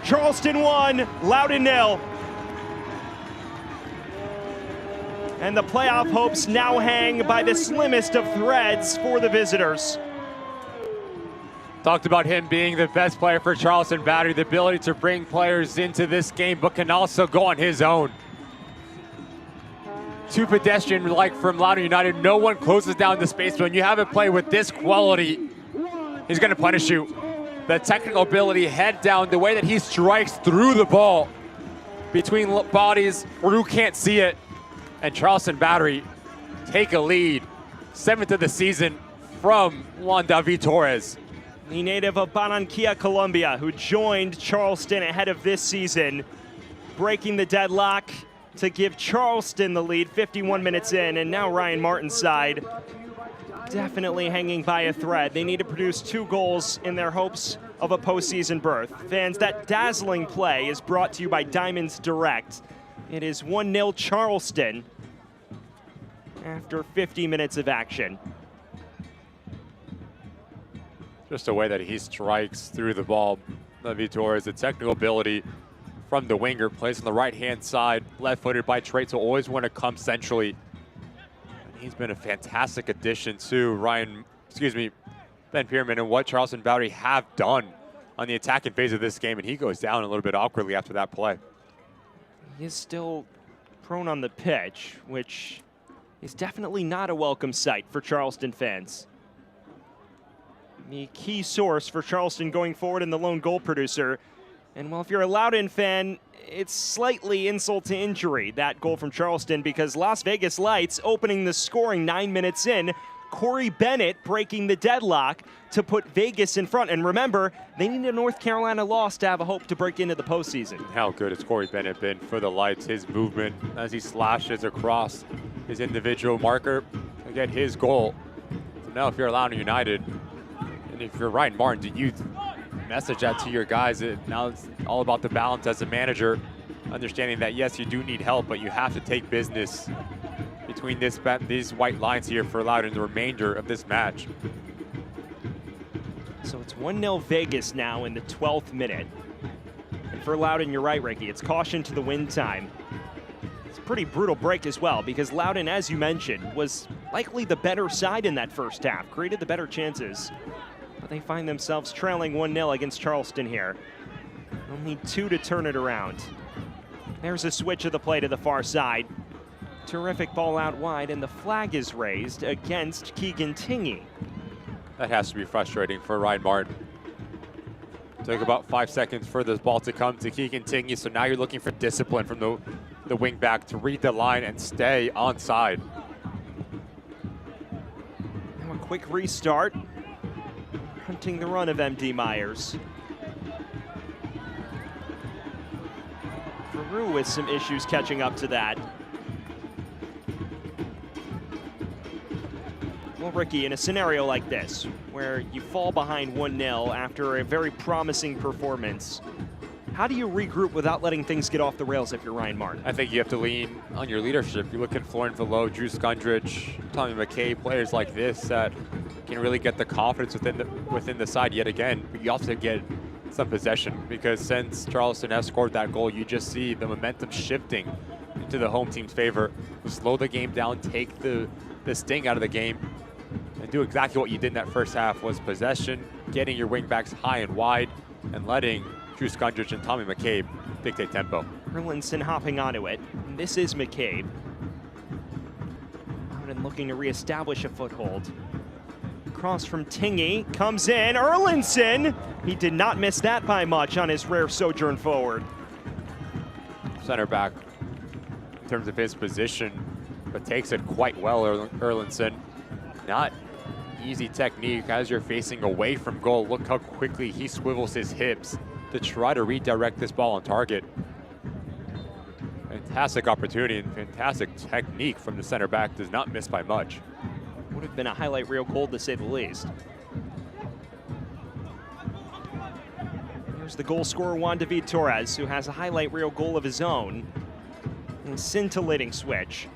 Charleston 1, Lowden 0. And the playoff hopes now hang by the slimmest of threads for the visitors. Talked about him being the best player for Charleston Battery, the ability to bring players into this game, but can also go on his own. Too pedestrian-like from Loudoun United. No one closes down the space, but when you have a play with this quality, he's going to punish you. The technical ability, head down, the way that he strikes through the ball between bodies, Faru can't see it. And Charleston Battery take a lead. 7th of the season from Juan David Torres. The native of Barranquilla, Colombia, who joined Charleston ahead of this season, breaking the deadlock to give Charleston the lead 51 minutes in, and now Ryan Martin's side definitely hanging by a thread. They need to produce 2 goals in their hopes of a postseason berth. Fans, that dazzling play is brought to you by Diamonds Direct. It is 1-0 Charleston after 50 minutes of action. Just the way that he strikes through the ball. David Torres, the technical ability from the winger, plays on the right-hand side, left-footed by trade, so always want to come centrally. And he's been a fantastic addition to Ben Pierman and what Charleston Battery have done on the attacking phase of this game, and he goes down a little bit awkwardly after that play. He is still prone on the pitch, which is definitely not a welcome sight for Charleston fans. The key source for Charleston going forward and the lone goal producer. And well, if you're a Lowden fan, it's slightly insult to injury, that goal from Charleston, because Las Vegas Lights opening the scoring 9 minutes in, Corey Bennett breaking the deadlock to put Vegas in front. And remember, they need a North Carolina loss to have a hope to break into the postseason. How good has Corey Bennett been for the Lights? His movement as he slashes across his individual marker to get his goal. So now if you're Loudoun United, and if you're Ryan Martin, do you message that to your guys? Now it's all about the balance as a manager, understanding that yes, you do need help, but you have to take business between these white lines here for Loudoun the remainder of this match. So it's 1-0 Vegas now in the 12th minute. And for Lowden, you're right, Ricky, it's caution to the win time. It's a pretty brutal break as well, because Lowden, as you mentioned, was likely the better side in that first half, created the better chances. But they find themselves trailing 1-0 against Charleston here. They'll need 2 to turn it around. There's a switch of the play to the far side. Terrific ball out wide, and the flag is raised against Keegan Tingy. That has to be frustrating for Ryan Martin. Took about 5 seconds for this ball to come to Keegan Tingy, so now you're looking for discipline from the wing back to read the line and stay onside. Now a quick restart. Hunting the run of MD Myers. For Peru with some issues catching up to that. Well, Ricky, in a scenario like this, where you fall behind 1-0 after a very promising performance, how do you regroup without letting things get off the rails if you're Ryan Martin? I think you have to lean on your leadership. You look at Florian Velo, Drew Skundrich, Tommy McKay, players like this that can really get the confidence within the side yet again. But you also get some possession, because since Charleston has scored that goal, you just see the momentum shifting into the home team's favor. Slow the game down, take the sting out of the game, and do exactly what you did in that first half, was possession, getting your wing backs high and wide, and letting Drew Skundrich and Tommy McCabe dictate tempo. Erlinson hopping onto it. This is McCabe. And looking to reestablish a foothold. Cross from Tingy, comes in, Erlinson! He did not miss that by much on his rare sojourn forward. Center back, in terms of his position, but takes it quite well, Erlinson. Not easy technique as you're facing away from goal. Look how quickly he swivels his hips to try to redirect this ball on target. Fantastic opportunity and fantastic technique from the center back. Does not miss by much. Would have been a highlight reel goal, to say the least. Here's the goal scorer, Juan David Torres, who has a highlight reel goal of his own. And a scintillating switch.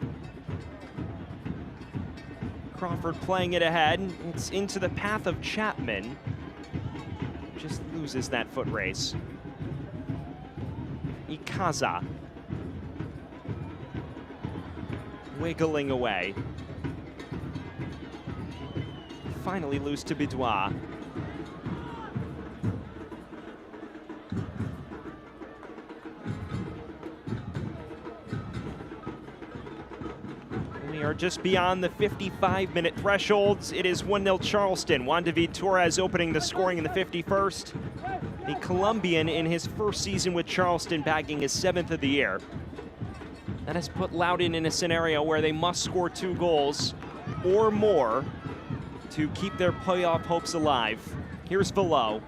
Crawford playing it ahead. It's into the path of Chapman. Just loses that foot race. Ikaza. Wiggling away. Finally loose to Bidois. We are just beyond the 55-minute thresholds. It is 1-0 Charleston. Juan David Torres opening the scoring in the 51st. The Colombian in his first season with Charleston, bagging his 7th of the year. That has put Lowden in a scenario where they must score 2 goals or more to keep their playoff hopes alive. Here's Velo.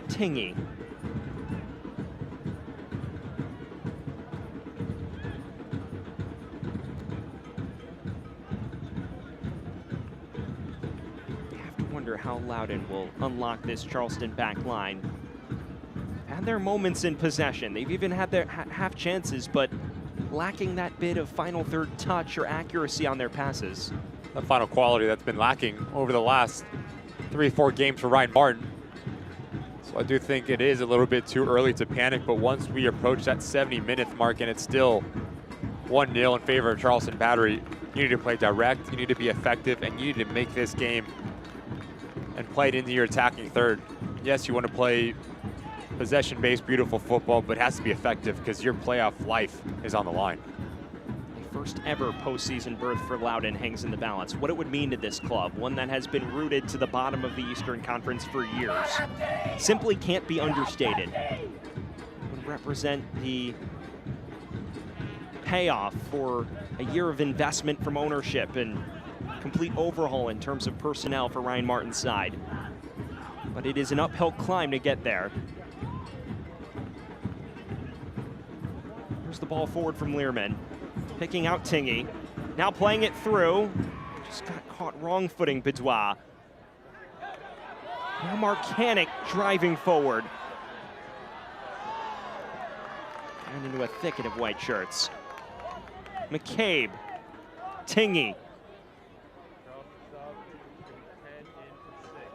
Tingy. How Lowden will unlock this Charleston back line. Had their moments in possession. They've even had their half chances, but lacking that bit of final third touch or accuracy on their passes. The final quality that's been lacking over the last 3-4 games for Ryan Martin. So I do think it is a little bit too early to panic, but once we approach that 70-minute mark and it's still 1-0 in favor of Charleston Battery, you need to play direct, you need to be effective, and you need to make this game and play it into your attacking third. Yes, you want to play possession-based, beautiful football, but it has to be effective because your playoff life is on the line. The first ever postseason berth for Lowden hangs in the balance. What it would mean to this club, one that has been rooted to the bottom of the Eastern Conference for years, simply can't be understated. It would represent the payoff for a year of investment from ownership and complete overhaul in terms of personnel for Ryan Martin's side. But it is an uphill climb to get there. Here's the ball forward from Learman. Picking out Tingy. Now playing it through. Just got caught wrong footing Bidois. Now Marcanic driving forward. And into a thicket of white shirts. McCabe. Tingy.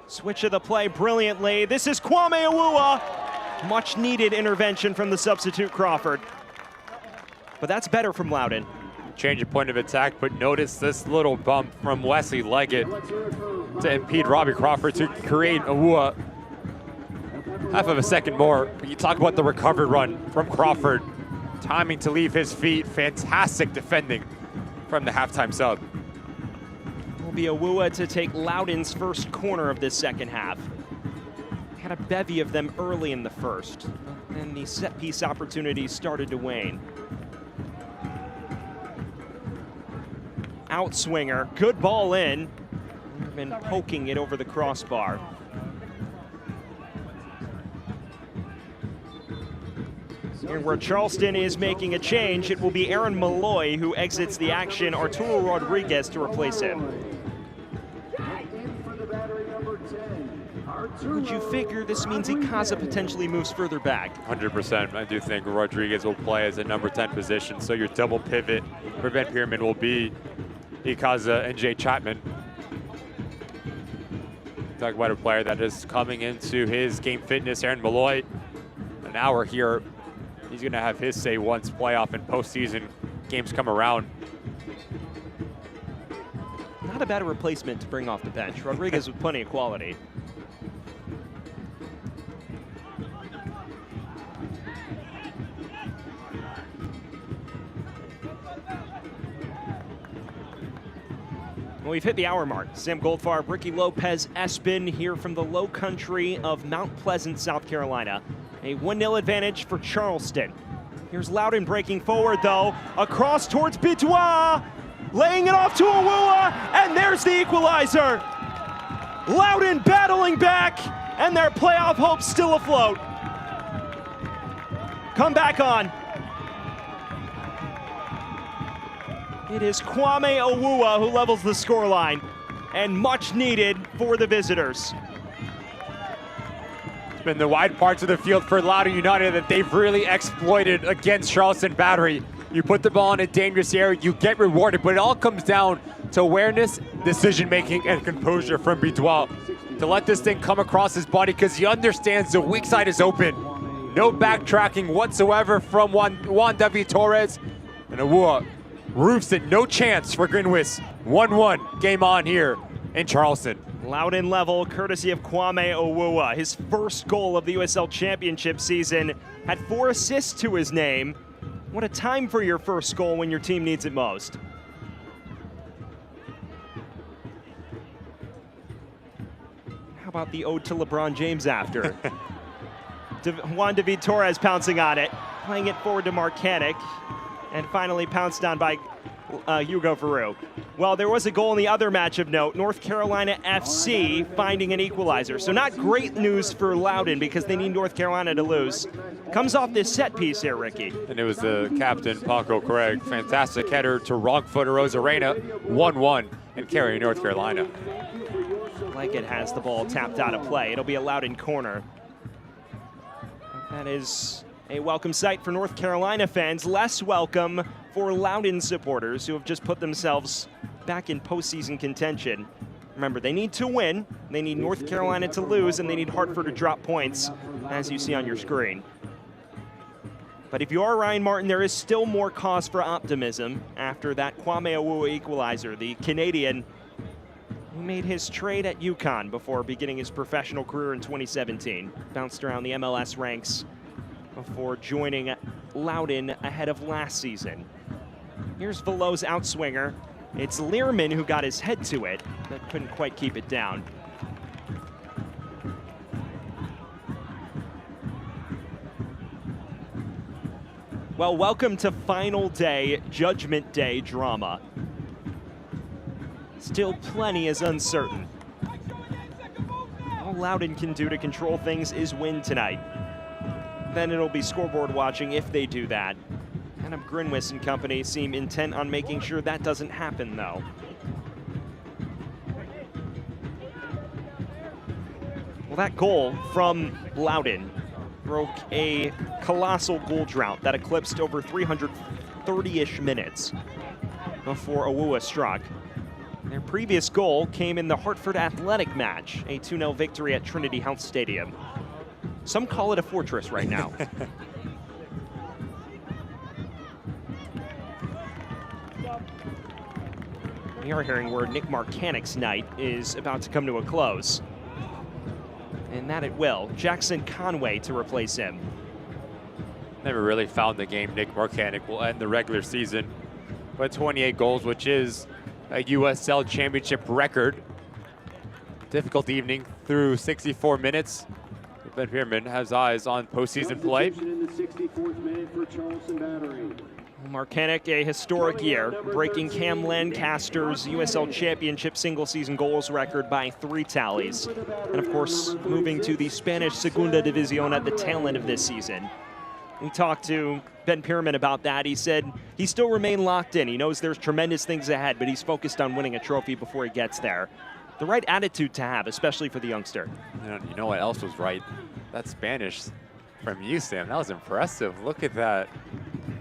Switch of the play brilliantly. This is Kwame Awuah. Much needed intervention from the substitute Crawford. But that's better from Lowden. Change of point of attack, but notice this little bump from Wesley Leggett to impede Robbie Crawford to create Awuah. Half of a second more. But you talk about the recovered run from Crawford. Timing to leave his feet. Fantastic defending from the halftime sub. Will be Awuah to take Lowden's first corner of this second half. Had a bevy of them early in the first, and the set piece opportunities started to wane. Outswinger, good ball in. Been poking it over the crossbar. And where Charleston is making a change, it will be Aaron Malloy who exits the action, Arturo Rodriguez to replace him. Would you figure this means Ikaza potentially moves further back? 100%. I do think Rodriguez will play as a number 10 position, so your double pivot for Van Peerman will be Ikaza and Jay Chapman. Talk about a player that is coming into his game fitness, Aaron Malloy. An hour here. He's going to have his say once playoff and postseason games come around. Not a bad replacement to bring off the bench. Rodriguez with plenty of quality. Well, we've hit the hour mark. Sam Goldfarb, Ricky Lopez, Espin here from the low country of Mount Pleasant, South Carolina. A 1-0 advantage for Charleston. Here's Lowden breaking forward, though. Across towards Bidwa, laying it off to Awua, and there's the equalizer. Lowden battling back, and their playoff hopes still afloat. Come back on. It is Kwame Awua who levels the scoreline, and much needed for the visitors. It's been the wide parts of the field for Loudoun United that they've really exploited against Charleston Battery. You put the ball in a dangerous area, you get rewarded, but it all comes down to awareness, decision-making, and composure from Bidwa to let this thing come across his body because he understands the weak side is open. No backtracking whatsoever from Juan David Torres, and Awua roofs it, no chance for Grinwis. 1-1, game on here in Charleston. Lowden level, courtesy of Kwame Awua. His first goal of the USL Championship season had 4 assists to his name. What a time for your first goal when your team needs it most. How about the ode to LeBron James after? Juan David Torres pouncing on it, playing it forward to Marcanic, and finally pounced on by Hugo Veru. Well, there was a goal in the other match of note, North Carolina FC finding an equalizer. So not great news for Lowden because they need North Carolina to lose. Comes off this set piece here, Ricky. And it was the captain, Paco Craig. Fantastic header to wrong footer Rosarena, 1-1 and carrying North Carolina. Leggett has the ball tapped out of play. It'll be a Lowden corner. That is a welcome sight for North Carolina fans, less welcome for Lowden supporters who have just put themselves back in postseason contention. Remember, they need to win, they need North Carolina to lose, and they need Hartford to drop points, as you see on your screen. But if you are Ryan Martin, there is still more cause for optimism after that Kwame Awua equalizer, the Canadian who made his trade at UConn before beginning his professional career in 2017. Bounced around the MLS ranks before joining Lowden ahead of last season. Here's Velo's outswinger. It's Learman who got his head to it, but couldn't quite keep it down. Well, welcome to final day, Judgment Day drama. Still plenty is uncertain. All Lowden can do to control things is win tonight. Then it'll be scoreboard watching if they do that. Adam Grinwis and company seem intent on making sure that doesn't happen, though. Well, that goal from Lowden broke a colossal goal drought that eclipsed over 330-ish minutes before Awua struck. Their previous goal came in the Hartford Athletic match, a 2-0 victory at Trinity Health Stadium. Some call it a fortress right now. We are hearing word Nick Marcanic's night is about to come to a close. And that it will. Jackson Conway to replace him. Never really found the game. Nick Marcanic will end the regular season with 28 goals, which is a USL Championship record. Difficult evening through 64 minutes. Ben Pearman has eyes on postseason play. Marcanic, a historic year, breaking Cam Lancaster's USL Championship single-season goals record by 3 tallies. And of course, moving to the Spanish Segunda División at the tail end of this season. We talked to Ben Pierman about that. He said he still remains locked in. He knows there's tremendous things ahead, but he's focused on winning a trophy before he gets there. The right attitude to have, especially for the youngster. You know what else was right? That Spanish from you, Sam. That was impressive. Look at that.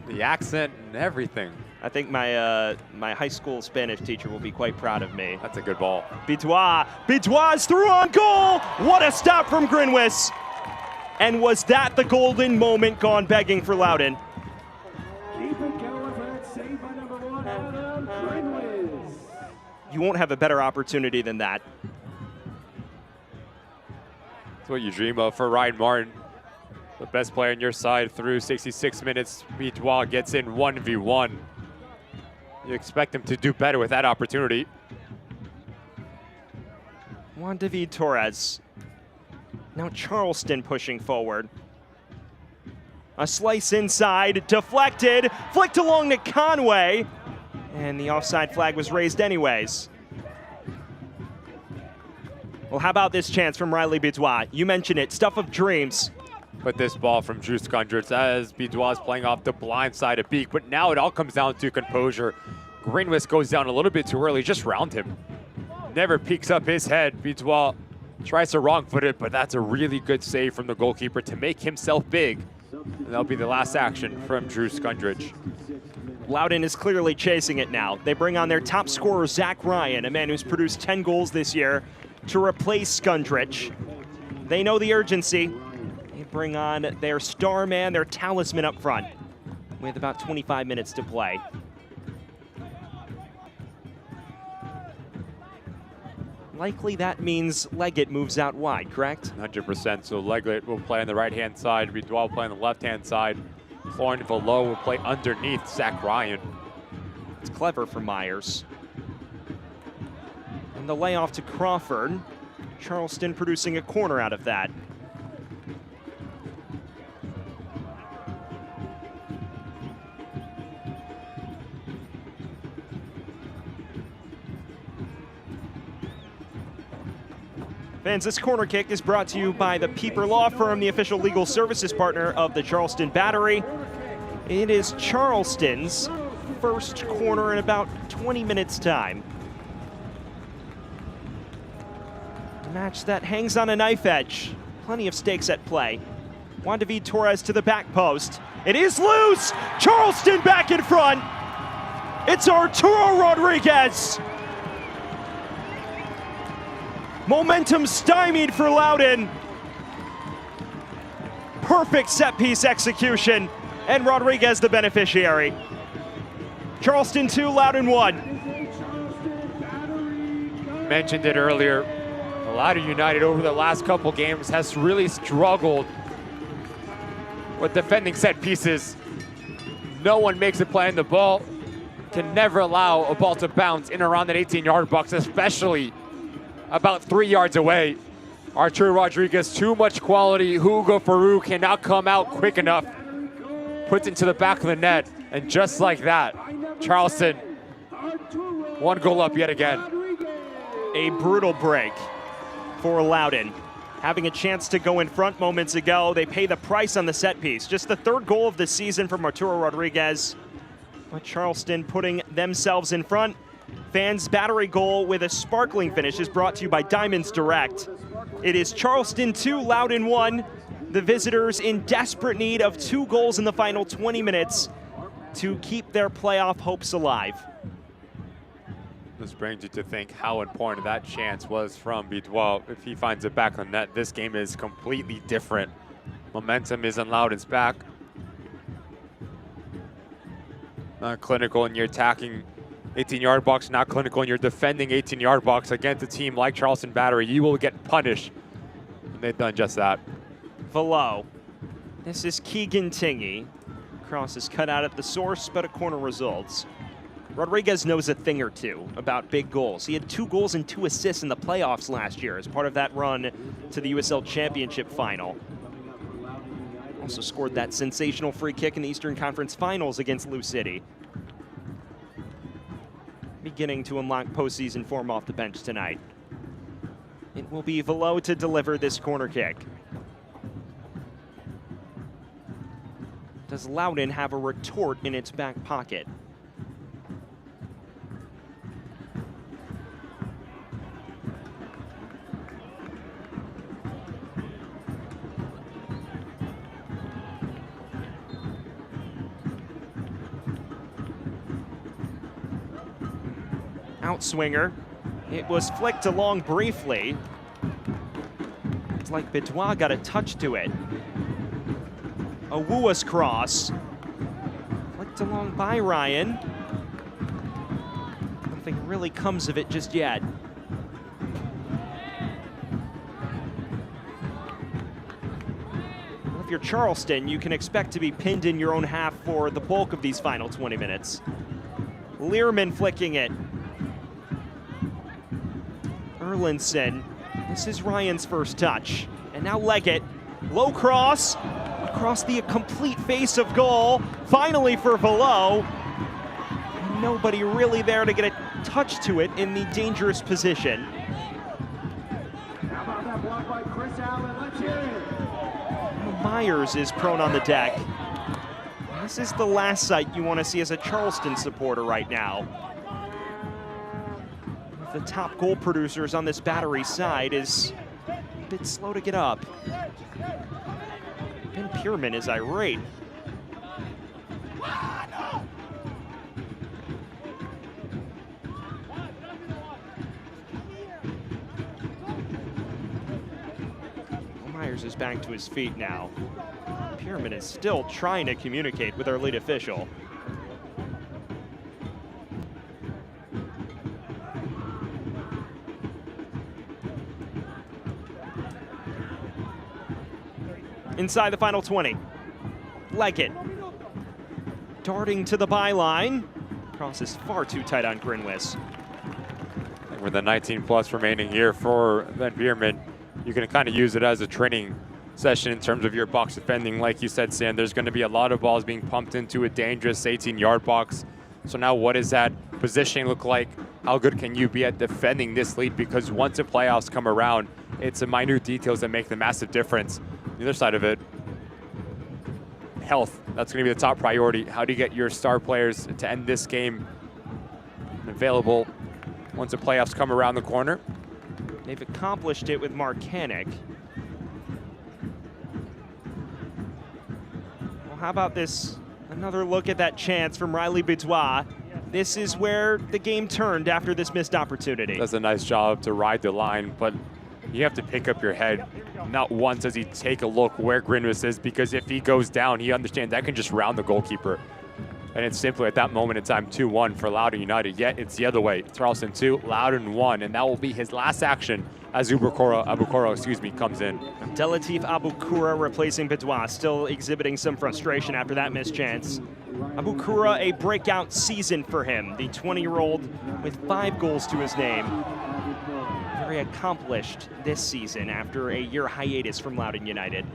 The accent and everything. I think my my high school Spanish teacher will be quite proud of me. That's a good ball. Bitois. Bitois through on goal. What a stop from Grinwis. And was that the golden moment gone begging for Lowden? You won't have a better opportunity than that. That's what you dream of for Ryan Martin. The best player on your side through 66 minutes. Bitois gets in 1v1. You expect him to do better with that opportunity. Juan David Torres. Now Charleston pushing forward. A slice inside, deflected, flicked along to Conway, and the offside flag was raised anyways. Well, how about this chance from Riley Bitois? You mentioned it, stuff of dreams. But this ball from Drew Skundrich as Bitois is playing off the blind side of Beak, but now it all comes down to composure. Greenwist goes down a little bit too early, just round him. Never peeks up his head. Bitois tries to wrong-foot it, but that's a really good save from the goalkeeper to make himself big. And that'll be the last action from Drew Skundrich. Lowden is clearly chasing it now. They bring on their top scorer, Zach Ryan, a man who's produced 10 goals this year, to replace Skundrich. They know the urgency. They bring on their star man, their talisman up front, with about 25 minutes to play. Likely that means Leggett moves out wide, correct? 100%. So Leggett will play on the right-hand side. Bitois will play on the left-hand side. Thornville will play underneath Zach Ryan. It's clever for Myers. And the layoff to Crawford. Charleston producing a corner out of that. Fans, this corner kick is brought to you by the Pieper Law Firm, the official legal services partner of the Charleston Battery. It is Charleston's first corner in about 20 minutes' time. A match that hangs on a knife edge. Plenty of stakes at play. Juan David Torres to the back post. It is loose! Charleston back in front! It's Arturo Rodriguez! Momentum stymied for Lowden. Perfect set-piece execution, and Rodriguez the beneficiary. Charleston 2, Lowden 1. Mentioned it earlier, Lowden United over the last couple games has really struggled with defending set pieces. No one makes a play on the ball. Can never allow a ball to bounce in around that 18-yard box, especially about 3 yards away. Arturo Rodriguez, too much quality. Hugo Farouk cannot come out quick enough. Puts it to the back of the net. And just like that, Charleston, one goal up yet again. A brutal break for Lowden. Having a chance to go in front moments ago, they pay the price on the set piece. Just the third goal of the season from Arturo Rodriguez. But Charleston putting themselves in front. Fans' Battery goal with a sparkling finish is brought to you by Diamonds Direct. It is Charleston 2, Lowden 1. The visitors in desperate need of 2 goals in the final 20 minutes to keep their playoff hopes alive. This brings you to think how important that chance was from Bitois. If he finds it back on net, this game is completely different. Momentum is on Lowden's back. Not clinical in your attacking 18-yard box, not clinical in your defending 18-yard box against a team like Charleston Battery. You will get punished. And they've done just that. Below. This is Keegan Tingy. Cross is cut out at the source, but a corner results. Rodriguez knows a thing or two about big goals. He had 2 goals and 2 assists in the playoffs last year as part of that run to the USL Championship final. Also scored that sensational free kick in the Eastern Conference Finals against Lou City. Beginning to unlock postseason form off the bench tonight. It will be Velo to deliver this corner kick. does Lowden have a retort in its back pocket? Outswinger. It was flicked along briefly. It's like Bitois got a touch to it. Awua's cross. Flicked along by Ryan. Nothing really comes of it just yet. Well, if you're Charleston, you can expect to be pinned in your own half for the bulk of these final 20 minutes. Learman flicking it. Erlinson. This is Ryan's first touch. And now Leggett. Low cross. Across the complete face of goal. Finally for Velo. Nobody really there to get a touch to it in the dangerous position. How about that block by Chris Allen? Let's hear it. Myers is prone on the deck. This is the last sight you want to see as a Charleston supporter right now. The top goal producers on this battery side is a bit slow to get up. Ben Pierman is irate. Myers is back to his feet now. Pierman is still trying to communicate with our lead official. Inside the final 20. Leggett. Darting to the byline. Cross is far too tight on Grinwis. With the 19 plus remaining here for Ben Pierman, you can kind of use it as a training session in terms of your box defending. Like you said, Sam, there's going to be a lot of balls being pumped into a dangerous 18-yard box. So now what does that positioning look like? How good can you be at defending this lead? Because once the playoffs come around, it's the minute details that make the massive difference. The other side of it, health. That's going to be the top priority. How do you get your star players to end this game available once the playoffs come around the corner? They've accomplished it with Marcanic. Well, how about this? Another look at that chance from Riley Bitois. This is where the game turned after this missed opportunity. Does a nice job to ride the line, but you have to pick up your head. Not once does he take a look where Grinwis is, because if he goes down, he understands that can just round the goalkeeper. And it's simply at that moment in time 2-1 for Loudoun United. Yet it's the other way. Charleston 2, Loudoun 1, and that will be his last action as Abukura comes in. Abdelatif Abukura replacing Bitois, still exhibiting some frustration after that missed chance. Abukura, a breakout season for him. The 20-year-old with 5 goals to his name. Very accomplished this season after a year hiatus from Loudoun United.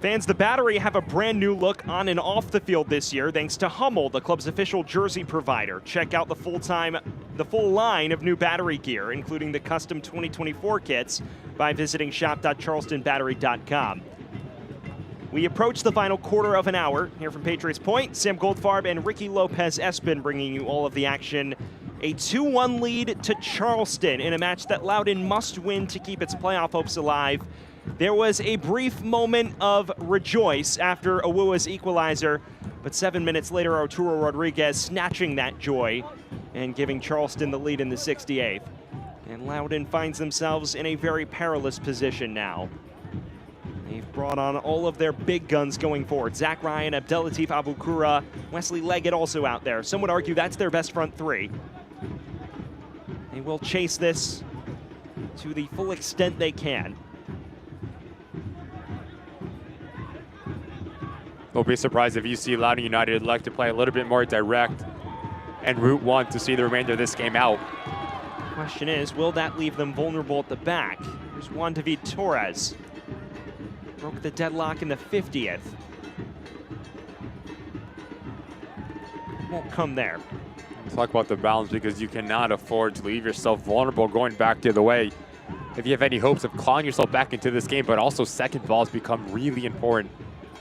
Fans, the Battery have a brand new look on and off the field this year thanks to Hummel, the club's official jersey provider. Check out the full line of new Battery gear, including the custom 2024 kits, by visiting shop.charlestonbattery.com. We approach the final quarter of an hour here from Patriots Point. Sam Goldfarb and Ricky Lopez-Espin bringing you all of the action. A 2-1 lead to Charleston in a match that Loudoun must win to keep its playoff hopes alive. There was a brief moment of rejoice after Awua's equalizer, but 7 minutes later, Arturo Rodriguez snatching that joy and giving Charleston the lead in the 68th. And Loudoun finds themselves in a very perilous position now. They've brought on all of their big guns going forward. Zach Ryan, Abdelatif Abukura, Wesley Leggett also out there. Some would argue that's their best front three. They will chase this to the full extent they can. Don't be surprised if you see Loudoun United like to play a little bit more direct and route one to see the remainder of this game out. Question is, will that leave them vulnerable at the back? Here's Juan David Torres. Broke the deadlock in the 50th. Won't come there. Talk about the balance, because you cannot afford to leave yourself vulnerable going back the other way. if you have any hopes of clawing yourself back into this game, but also second balls become really important.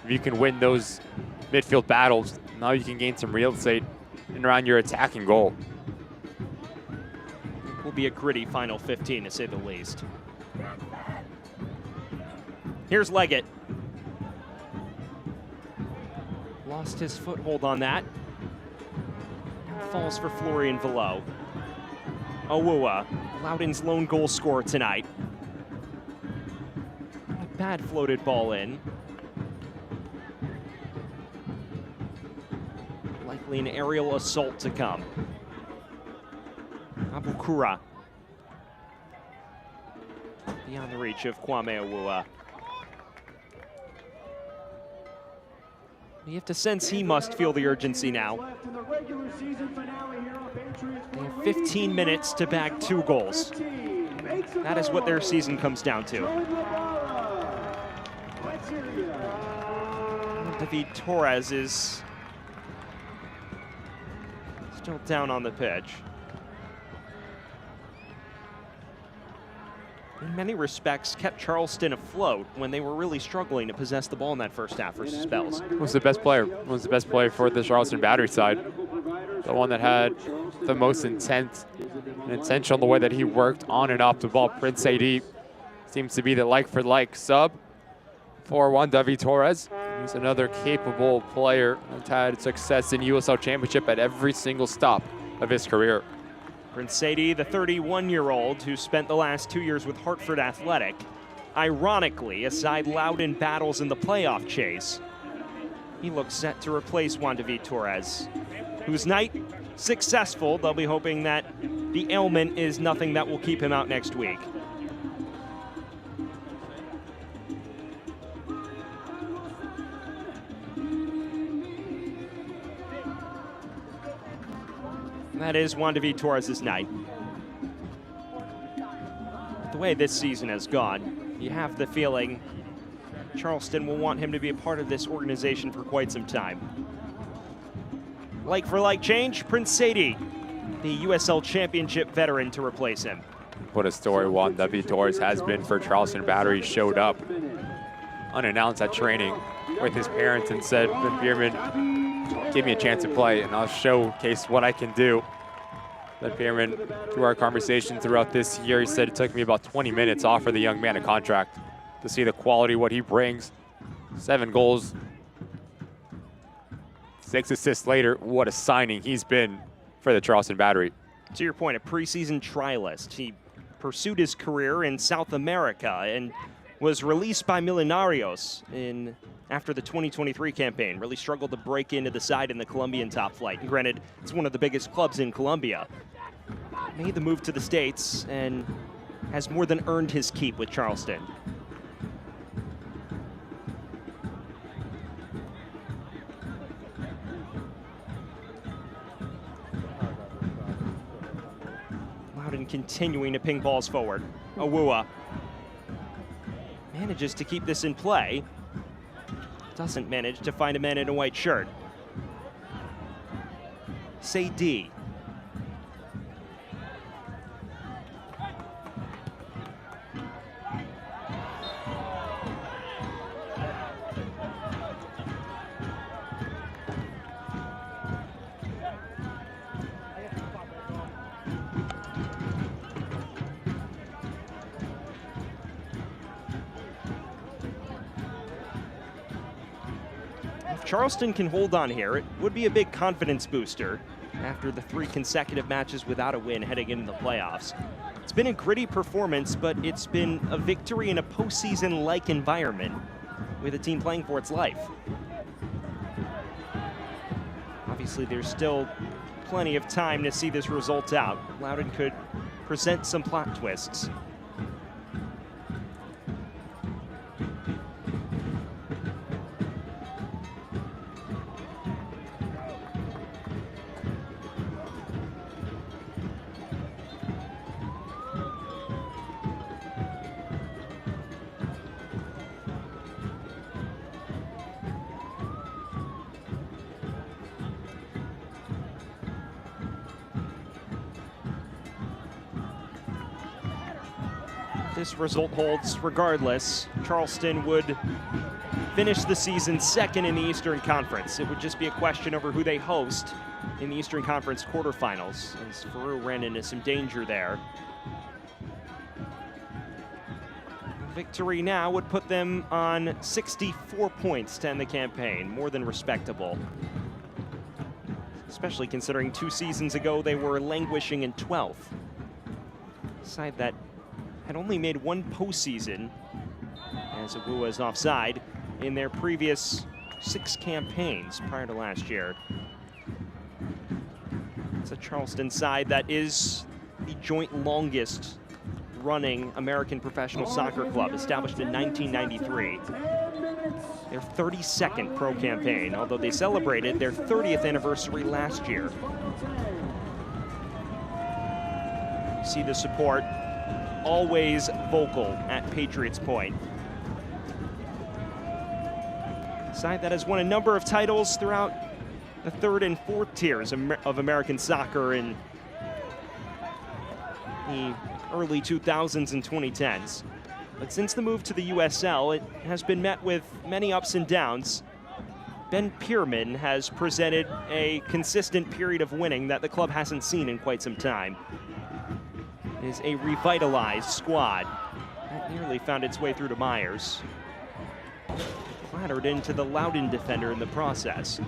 If you can win those midfield battles, now you can gain some real estate and around your attacking goal. Will be a gritty final 15, to say the least. Here's Leggett. Lost his foothold on that. Falls for Florian Velo. Owuwa, Loudoun's lone goal scorer tonight. A bad floated ball in. Likely an aerial assault to come. Abukura. Beyond the reach of Kwame Owuwa. You have to sense he must feel the urgency now. They have 15 minutes to bag 2 goals. That is what their season comes down to. David Torres is still down on the pitch. In many respects, kept Charleston afloat when they were really struggling to possess the ball in that first half versus Spells. Was the best player. Was the best player for the Charleston Battery side. The one that had the most intent and intention, the way that he worked on and off the ball. Prince AD seems to be the like-for-like sub for Juan David Torres. He's another capable player that's had success in USL Championship at every single stop of his career. Prince Sadie, the 31-year-old who spent the last 2 years with Hartford Athletic. Ironically, aside Lowden battles in the playoff chase, he looks set to replace Juan David Torres, whose night successful. They'll be hoping that the ailment is nothing that will keep him out next week. That is Juan David Torres' night. The way this season has gone, you have the feeling Charleston will want him to be a part of this organization for quite some time. Like for like change, Prince Sadie, the USL Championship veteran, to replace him. What a story Juan David Torres has been for Charleston Battery. Showed up unannounced at training with his parents and said, Ben Bierman, give me a chance to play and I'll showcase what I can do. Ben Bierman, through our conversation throughout this year, he said it took me about 20 minutes to offer the young man a contract to see the quality, what he brings. 7 goals, 6 assists later. What a signing he's been for the Charleston Battery. To your point, a preseason trialist. He pursued his career in South America and was released by Millonarios after the 2023 campaign. Really struggled to break into the side in the Colombian top flight. And granted, it's one of the biggest clubs in Colombia. Made the move to the States and has more than earned his keep with Charleston. Lowden continuing to ping balls forward. Owuwa manages to keep this in play. Doesn't manage to find a man in a white shirt. Sadie. Charleston can hold on here, it would be a big confidence booster after the 3 consecutive matches without a win heading into the playoffs. It's been a gritty performance, but it's been a victory in a postseason-like environment with a team playing for its life. Obviously, there's still plenty of time to see this result out. Lowden could present some plot twists. this result holds regardless, Charleston would finish the season second in the Eastern Conference. It would just be a question over who they host in the Eastern Conference quarterfinals, as Faroux ran into some danger there. Victory now would put them on 64 points to end the campaign, more than respectable. Especially considering 2 seasons ago they were languishing in 12th. A side that had only made 1 postseason, as Awuah is offside, in their previous 6 campaigns prior to last year. It's a Charleston side that is the joint longest running American professional soccer club, established in 1993. Their 32nd pro campaign, although they celebrated their 30th anniversary last year. You see the support, always vocal at Patriots Point. Side that has won a number of titles throughout the 3rd and 4th tiers of American soccer in the early 2000s and 2010s. But since the move to the USL, it has been met with many ups and downs. Ben Pierman has presented a consistent period of winning that the club hasn't seen in quite some time. It is a revitalized squad that nearly found its way through to Myers. Clattered into the Lowden defender in the process.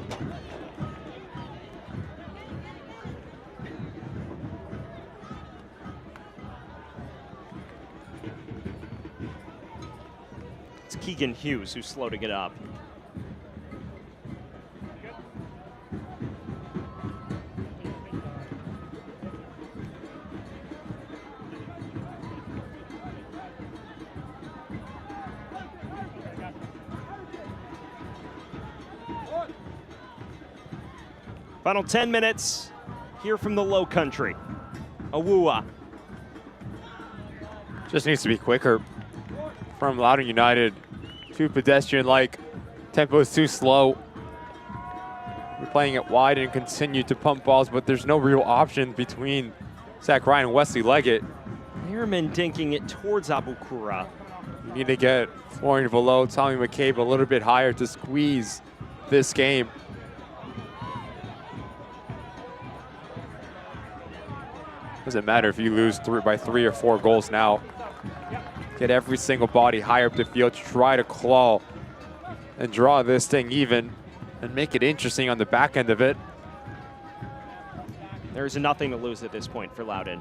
It's Keegan Hughes who's slow to get up. Final 10 minutes here from the Low Country. Awuah. Just needs to be quicker from Loudoun United. Too pedestrian-like. Tempo is too slow. We're playing it wide and continue to pump balls, but there's no real option between Zach Ryan and Wesley Leggett. Lehrman dinking it towards Abukura. You need to get Florian Below, Tommy McCabe a little bit higher to squeeze this game. Doesn't matter if you lose by 3 or 4 goals now. Get every single body higher up the field, try to claw and draw this thing even and make it interesting on the back end of it. There's nothing to lose at this point for Lowden.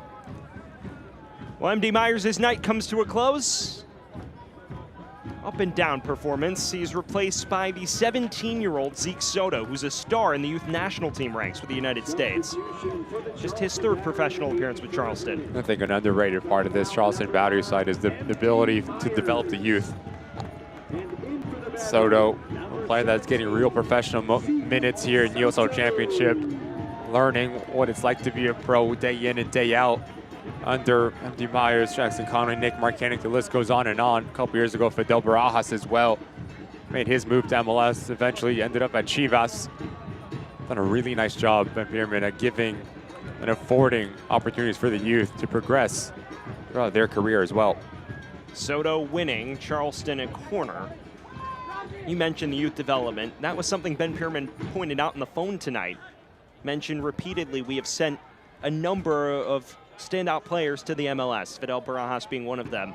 Well, MD Myers' night comes to a close. Up and down performance. He's replaced by the 17-year-old Zeke Soto, who's a star in the youth national team ranks with the United States. Just his 3rd professional appearance with Charleston. I think an underrated part of this Charleston Battery side is the ability to develop the youth. Soto, a player that's getting real professional minutes here in USL Championship, learning what it's like to be a pro day in and day out under MD Myers, Jackson Conley, Nick Marcanic, the list goes on and on. A couple years ago, Fidel Barajas as well made his move to MLS, eventually ended up at Chivas. Done a really nice job, Ben Pierman, at giving and affording opportunities for the youth to progress throughout their career as well. Soto winning Charleston a corner. You mentioned the youth development. That was something Ben Pierman pointed out on the phone tonight. Mentioned repeatedly, we have sent a number of standout players to the MLS, Fidel Barajas being one of them.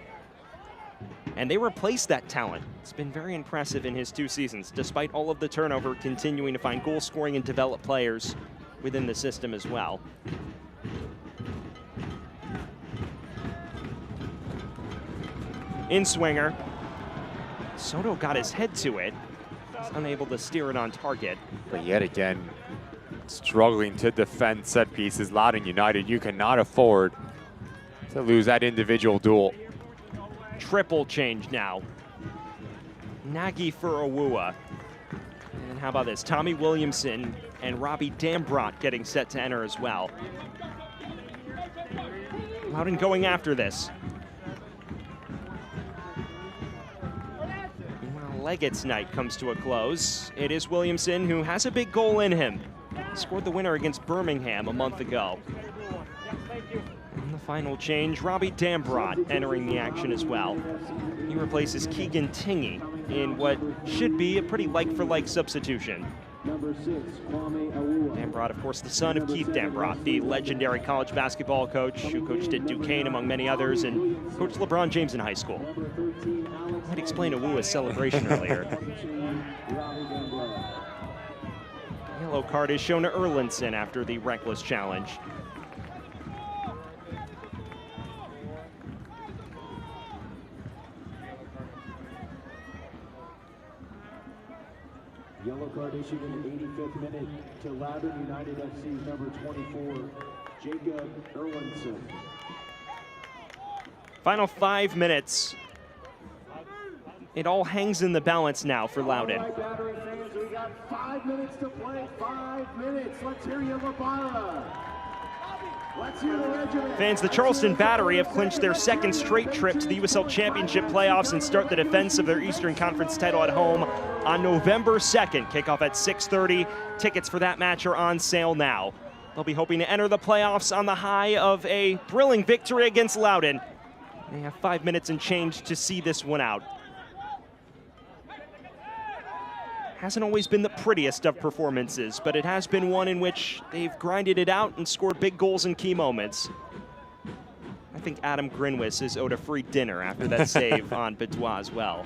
And they replaced that talent. It's been very impressive in his 2 seasons, despite all of the turnover, continuing to find goal scoring and develop players within the system as well. In swinger. Soto got his head to it. He's unable to steer it on target. But yet again, struggling to defend set pieces. Loudoun United, you cannot afford to lose that individual duel. Triple change now. Nagy for Awuah. And how about this? Tommy Williamson and Robbie Dambrot getting set to enter as well. Loudoun going after this. Meanwhile, Leggett's night comes to a close. It is Williamson who has a big goal in him. Scored the winner against Birmingham a month ago. And the final change, Robbie Dambrot entering the action as well. He replaces Keegan Tingey in what should be a pretty like-for-like substitution. Dambrot, of course, the son of Keith Dambrot, the legendary college basketball coach who coached at Duquesne, among many others, and coached LeBron James in high school. Might explain Awua's celebration earlier. Yellow card is shown to Erlinson after the reckless challenge. Yellow card issued in the 85th minute to Lowden United FC's number 24, Jacob Erlinson. Final 5 minutes. It all hangs in the balance now for Lowden. All right, Battery fans, we got 5 minutes to play. 5 minutes. Let's hear you, Labara. Let's hear the regiment. Fans, the Charleston Battery have clinched their second straight trip to the USL Championship playoffs and start the defense of their Eastern Conference title at home on November 2nd. Kickoff at 6:30. Tickets for that match are on sale now. They'll be hoping to enter the playoffs on the high of a thrilling victory against Lowden. They have 5 minutes and change to see this one out. Hasn't always been the prettiest of performances, but it has been one in which they've grinded it out and scored big goals in key moments. I think Adam Grinwis is owed a free dinner after that save on Betoit as well.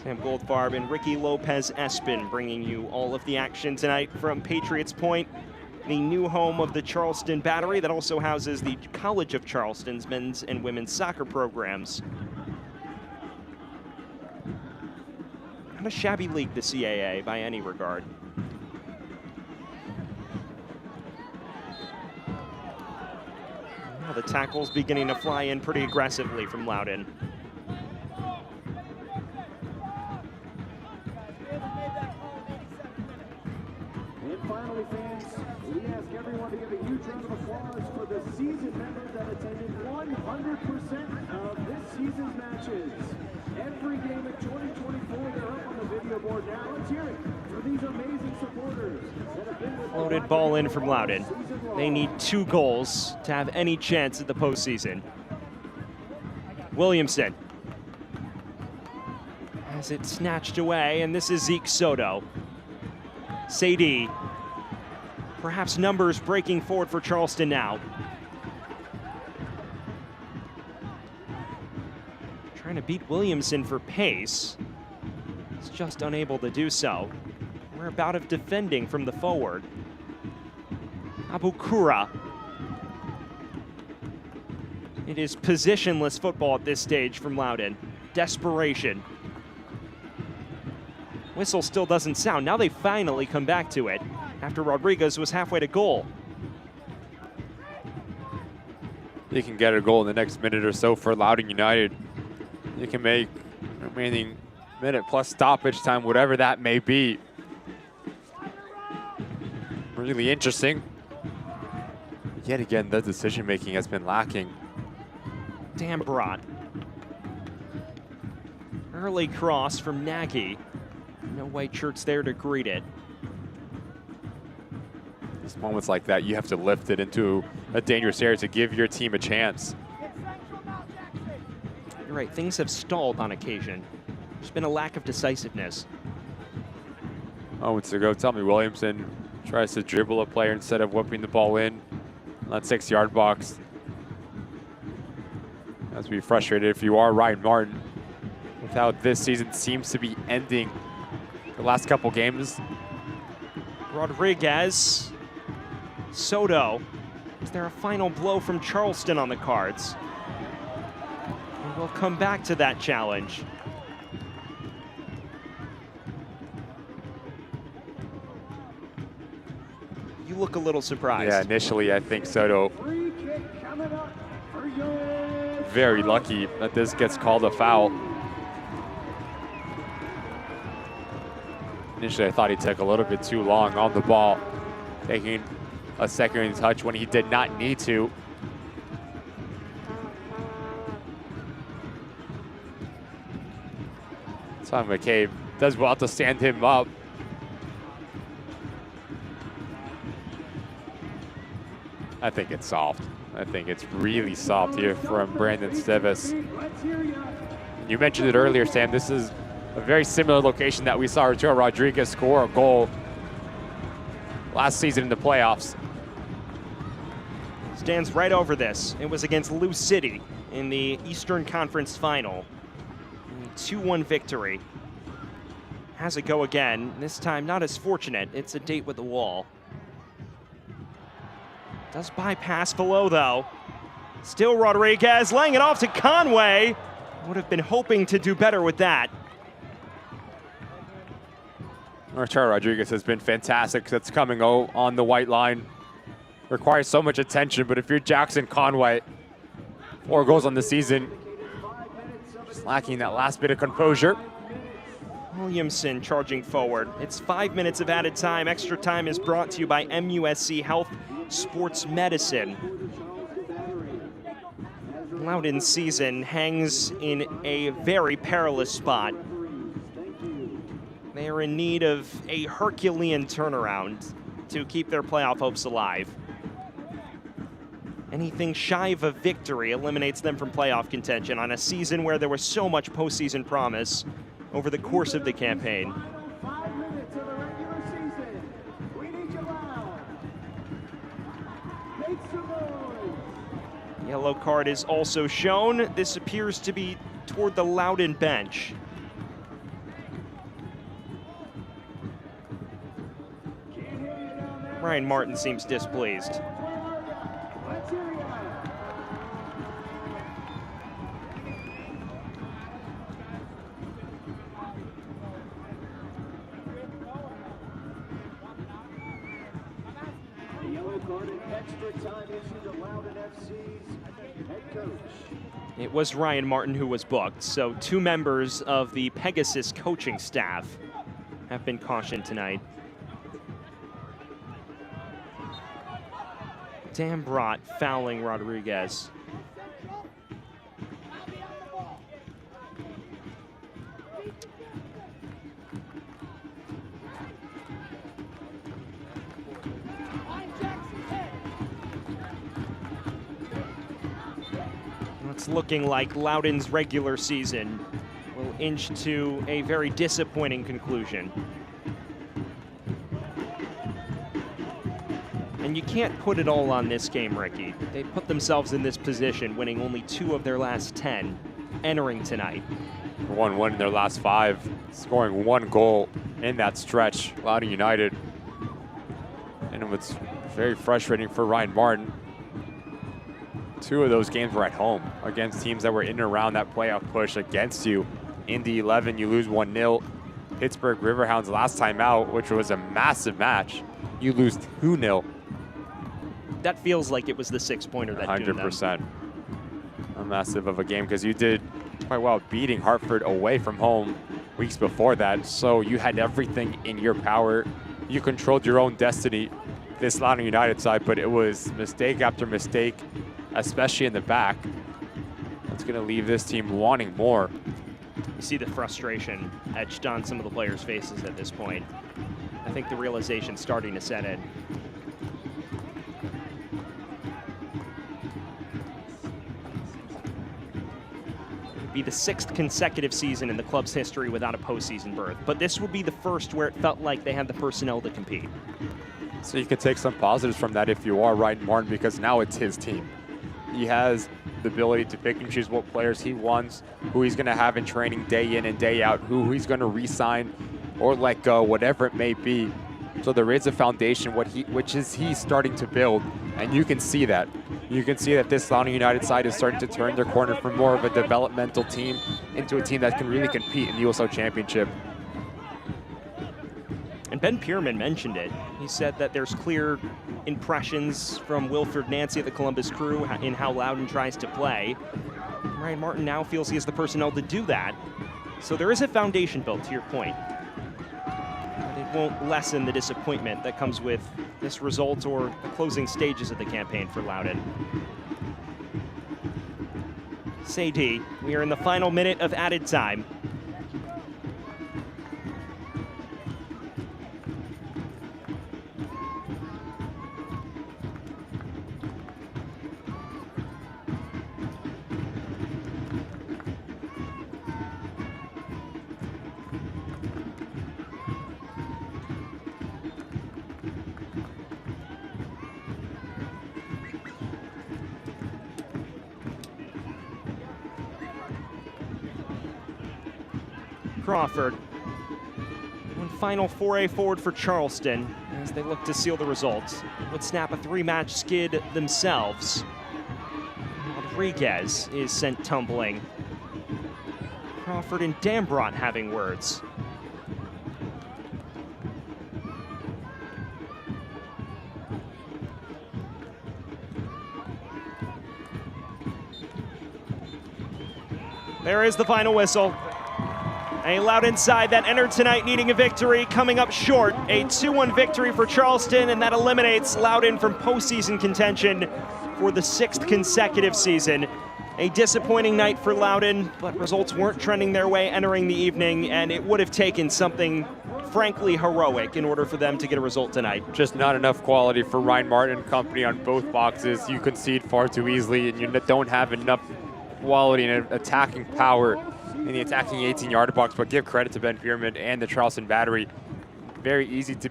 Sam Goldfarb and Ricky Lopez-Espin bringing you all of the action tonight from Patriots Point, the new home of the Charleston Battery that also houses the College of Charleston's men's and women's soccer programs. Not a shabby league, the CAA, by any regard. Now the tackle's beginning to fly in pretty aggressively from Lowden. And finally, fans, we ask everyone to give a huge round of applause for the season members that attended 100% of this season's matches. Every game in 2024, they're up on the video board now. Let's hear it for these amazing supporters that have been with Floated ball in from Lowden. They need 2 goals to have any chance at the postseason. Williamson has it snatched away, and this is Zeke Soto. Sadie, perhaps numbers breaking forward for Charleston now. Trying to beat Williamson for pace. He's just unable to do so. We're about of defending from the forward. Abukura. It is positionless football at this stage from Lowden. Desperation. Whistle still doesn't sound. Now they finally come back to it after Rodriguez was halfway to goal. They can get a goal in the next minute or so for Loudoun United. You can make remaining minute plus stoppage time, whatever that may be. Really interesting. Yet again, the decision-making has been lacking. Dambrot. Early cross from Nagy. No white shirts there to greet it. These moments like that, you have to lift it into a dangerous area to give your team a chance. You're right, things have stalled on occasion. There's been a lack of decisiveness. Moments ago, Tommy Williamson tries to dribble a player instead of whipping the ball in that 6-yard box. Has to be frustrated if you are Ryan Martin with how this season seems to be ending the last couple games. Rodriguez. Soto. Is there a final blow from Charleston on the cards? And we'll come back to that challenge. You look a little surprised. Yeah, initially I think Soto very lucky that this gets called a foul. Initially I thought he took a little bit too long on the ball, taking a second touch when he did not need to. Tom McCabe does well to stand him up. I think it's soft. I think it's really soft here from Brandon Steves. You mentioned it earlier, Sam. This is a very similar location that we saw Arturo Rodriguez score a goal last season in the playoffs. Stands right over this. It was against Lou City in the Eastern Conference Final. 2-1 victory. Has a go again. This time not as fortunate. It's a date with the wall. Does bypass below though. Still Rodriguez laying it off to Conway. Would have been hoping to do better with that. Arturo Rodriguez has been fantastic. That's coming on the white line. Requires so much attention, but if you're Jackson Conway, 4 goals on the season, just lacking that last bit of composure. Williamson charging forward. It's 5 minutes of added time. Extra time is brought to you by MUSC Health Sports Medicine. Lowden's season hangs in a very perilous spot. They are in need of a Herculean turnaround to keep their playoff hopes alive. Anything shy of a victory eliminates them from playoff contention on a season where there was so much postseason promise over the course of the campaign. 5 minutes of the regular season. We need you loud. Make some noise. Yellow card is also shown. This appears to be toward the Lowden bench. Ryan Martin seems displeased. The yellow card and extra time issued to Loudoun FC's head coach. It was Ryan Martin who was booked, so 2 members of the Pegasus coaching staff have been cautioned tonight. Dambrot fouling Rodriguez. It's looking like Loudoun's regular season will inch to a very disappointing conclusion. And you can't put it all on this game, Ricky. They put themselves in this position, winning only 2 of their last 10, entering tonight. 1-1 in their last 5, scoring 1 goal in that stretch, Loudoun United. And it was very frustrating for Ryan Martin. 2 of those games were at home against teams that were in and around that playoff push against you. Indy 11, you lose 1-0. Pittsburgh Riverhounds last time out, which was a massive match, you lose 2-0. That feels like it was the 6-pointer that doomed them. 100%. A massive of a game because you did quite well beating Hartford away from home weeks before that. So you had everything in your power. You controlled your own destiny, this Loudoun United side, but it was mistake after mistake, especially in the back. That's going to leave this team wanting more. You see the frustration etched on some of the players' faces at this point. I think the realization's starting to set in. Be the 6th consecutive season in the club's history without a postseason berth, but this would be the first where it felt like they had the personnel to compete. So you can take some positives from that if you are Ryan Martin, because now it's his team. He has the ability to pick and choose what players he wants, who he's going to have in training day in and day out, who he's going to re-sign or let go, whatever it may be. So there is a foundation which he's starting to build, and you can see that. You can see that this Loudoun United side is starting to turn their corner from more of a developmental team into a team that can really compete in the USL Championship. And Ben Pierman mentioned it. He said that there's clear impressions from Wilfred Nancy at the Columbus Crew in how Loudoun tries to play. Ryan Martin now feels he has the personnel to do that. So there is a foundation built, to your point. But it won't lessen the disappointment that comes with this result or the closing stages of the campaign for Loudoun. Sadie, we are in the final minute of added time. Crawford. One final foray forward for Charleston as they look to seal the results. Would snap a 3-match skid themselves. Rodriguez is sent tumbling. Crawford and Dambrot having words. There is the final whistle. A Loudoun side that entered tonight needing a victory, coming up short. A 2-1 victory for Charleston, and that eliminates Loudoun from postseason contention for the 6th consecutive season. A disappointing night for Loudoun, but results weren't trending their way entering the evening, and it would have taken something frankly heroic in order for them to get a result tonight. Just not enough quality for Ryan Martin and company on both boxes. You concede far too easily, and you don't have enough quality and attacking power in the attacking 18-yard box, but give credit to Ben Bierman and the Charleston Battery. Very easy to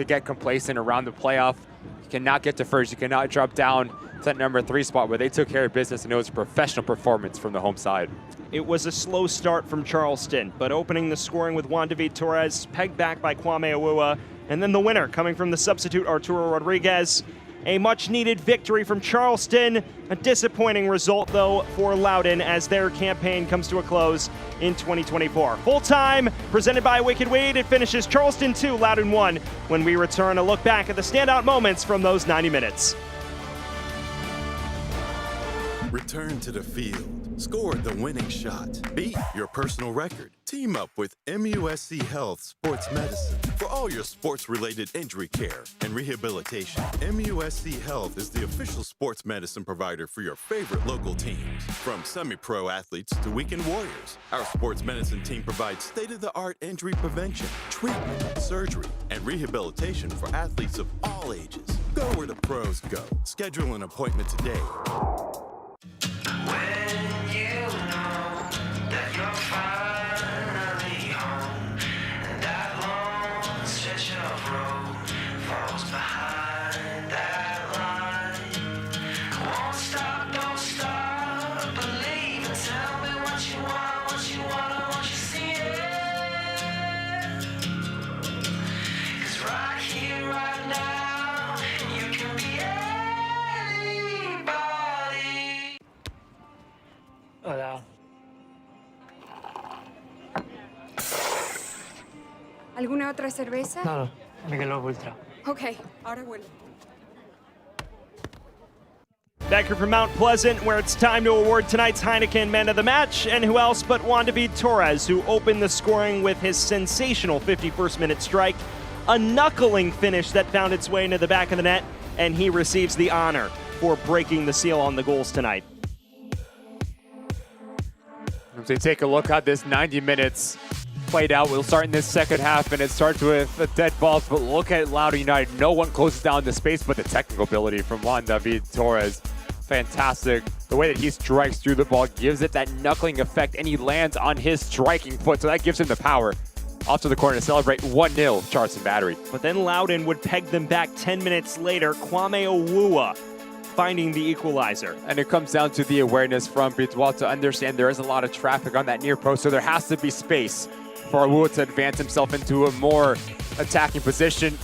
get complacent around the playoff. You cannot get to first. You cannot drop down to that number 3 spot where they took care of business, and it was a professional performance from the home side. It was a slow start from Charleston, but opening the scoring with Juan David Torres, pegged back by Kwame Awuah, and then the winner coming from the substitute Arturo Rodriguez. A much-needed victory from Charleston. A disappointing result, though, for Loudoun as their campaign comes to a close in 2024. Full-time, presented by Wicked Weed. It finishes Charleston 2, Loudoun 1. When we return, a look back at the standout moments from those 90 minutes. Return to the field. Score the winning shot. Beat your personal record. Team up with MUSC Health Sports Medicine for all your sports-related injury care and rehabilitation. MUSC Health is the official sports medicine provider for your favorite local teams. From semi-pro athletes to weekend warriors, our sports medicine team provides state-of-the-art injury prevention, treatment, surgery, and rehabilitation for athletes of all ages. Go where the pros go. Schedule an appointment today. When you know that you're finally home, and that long stretch of road falls behind that line. Won't stop, don't stop, believe and tell me what you want, I want you see it. 'Cause right here, right now, you can be anybody. Hola. ¿Alguna otra cerveza? No, Michelob Ultra. Ok, ahora vuelvo. Back here from Mount Pleasant, where it's time to award tonight's Heineken Man of the Match, and who else but Juan David Torres, who opened the scoring with his sensational 51st-minute strike, a knuckling finish that found its way into the back of the net, and he receives the honor for breaking the seal on the goals tonight. As we take a look at this 90 minutes played out, we'll start in this second half, and it starts with a dead ball, but look at Loudoun United. No one closes down the space, but the technical ability from Juan David Torres. Fantastic. The way that he strikes through the ball gives it that knuckling effect, and he lands on his striking foot, so that gives him the power. Off to the corner to celebrate 1-0 Charleston Battery. But then Loudoun would peg them back 10 minutes later. Kwame Awuah finding the equalizer. And it comes down to the awareness from Bitois to understand there is a lot of traffic on that near post, so there has to be space for Awuah to advance himself into a more attacking position.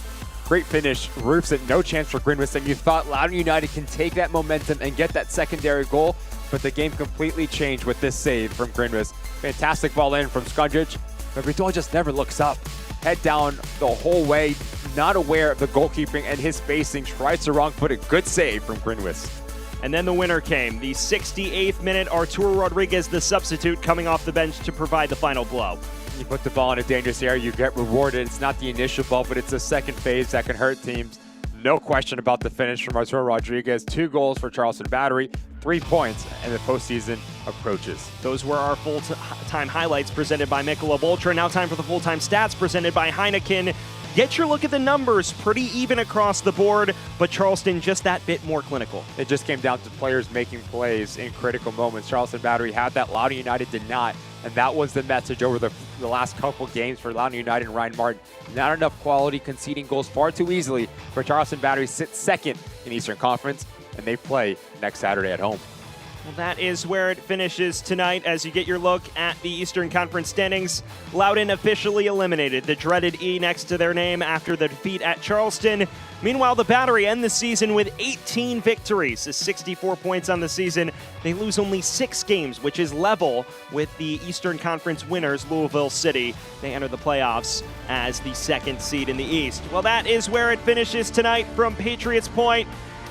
Great finish, roofs it, no chance for Greenwich, and you thought Loudoun United can take that momentum and get that secondary goal, but the game completely changed with this save from Greenwich. Fantastic ball in from Skundrich, but Bitois just never looks up. Head down the whole way, not aware of the goalkeeping and his spacing, tries to wrong foot, a good save from Greenwich. And then the winner came, the 68th minute, Arturo Rodriguez, the substitute, coming off the bench to provide the final blow. You put the ball in a dangerous area, you get rewarded. It's not the initial ball, but it's the second phase that can hurt teams. No question about the finish from Arturo Rodriguez. 2 goals for Charleston Battery, 3 points, and the postseason approaches. Those were our full-time highlights presented by Michelob Ultra. Now time for the full-time stats presented by Heineken. Get your look at the numbers, pretty even across the board, but Charleston just that bit more clinical. It just came down to players making plays in critical moments. Charleston Battery had that, Loudoun United did not, and that was the message over the last couple games for Loudoun United and Ryan Martin. Not enough quality, conceding goals far too easily for Charleston Battery. Sits second in Eastern Conference, and they play next Saturday at home. Well, that is where it finishes tonight as you get your look at the Eastern Conference standings. Lowden officially eliminated, the dreaded E next to their name after the defeat at Charleston. Meanwhile, the Battery end the season with 18 victories, 64 points on the season. They lose only 6 games, which is level with the Eastern Conference winners, Louisville City. They enter the playoffs as the 2nd seed in the East. Well, that is where it finishes tonight from Patriots Point.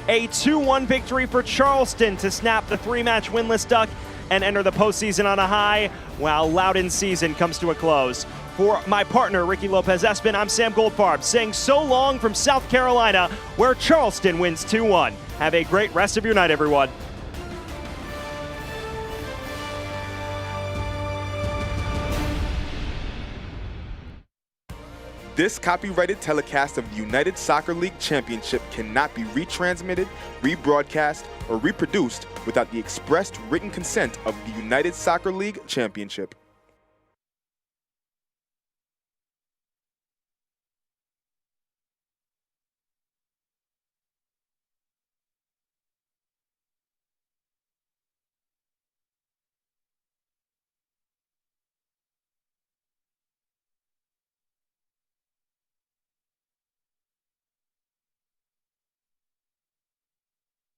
A 2-1 victory for Charleston to snap the 3-match winless duck and enter the postseason on a high, while Loudoun's season comes to a close. For my partner, Ricky Lopez-Espin, I'm Sam Goldfarb, saying so long from South Carolina, where Charleston wins 2-1. Have a great rest of your night, everyone. This copyrighted telecast of the United Soccer League Championship cannot be retransmitted, rebroadcast, or reproduced without the expressed written consent of the United Soccer League Championship.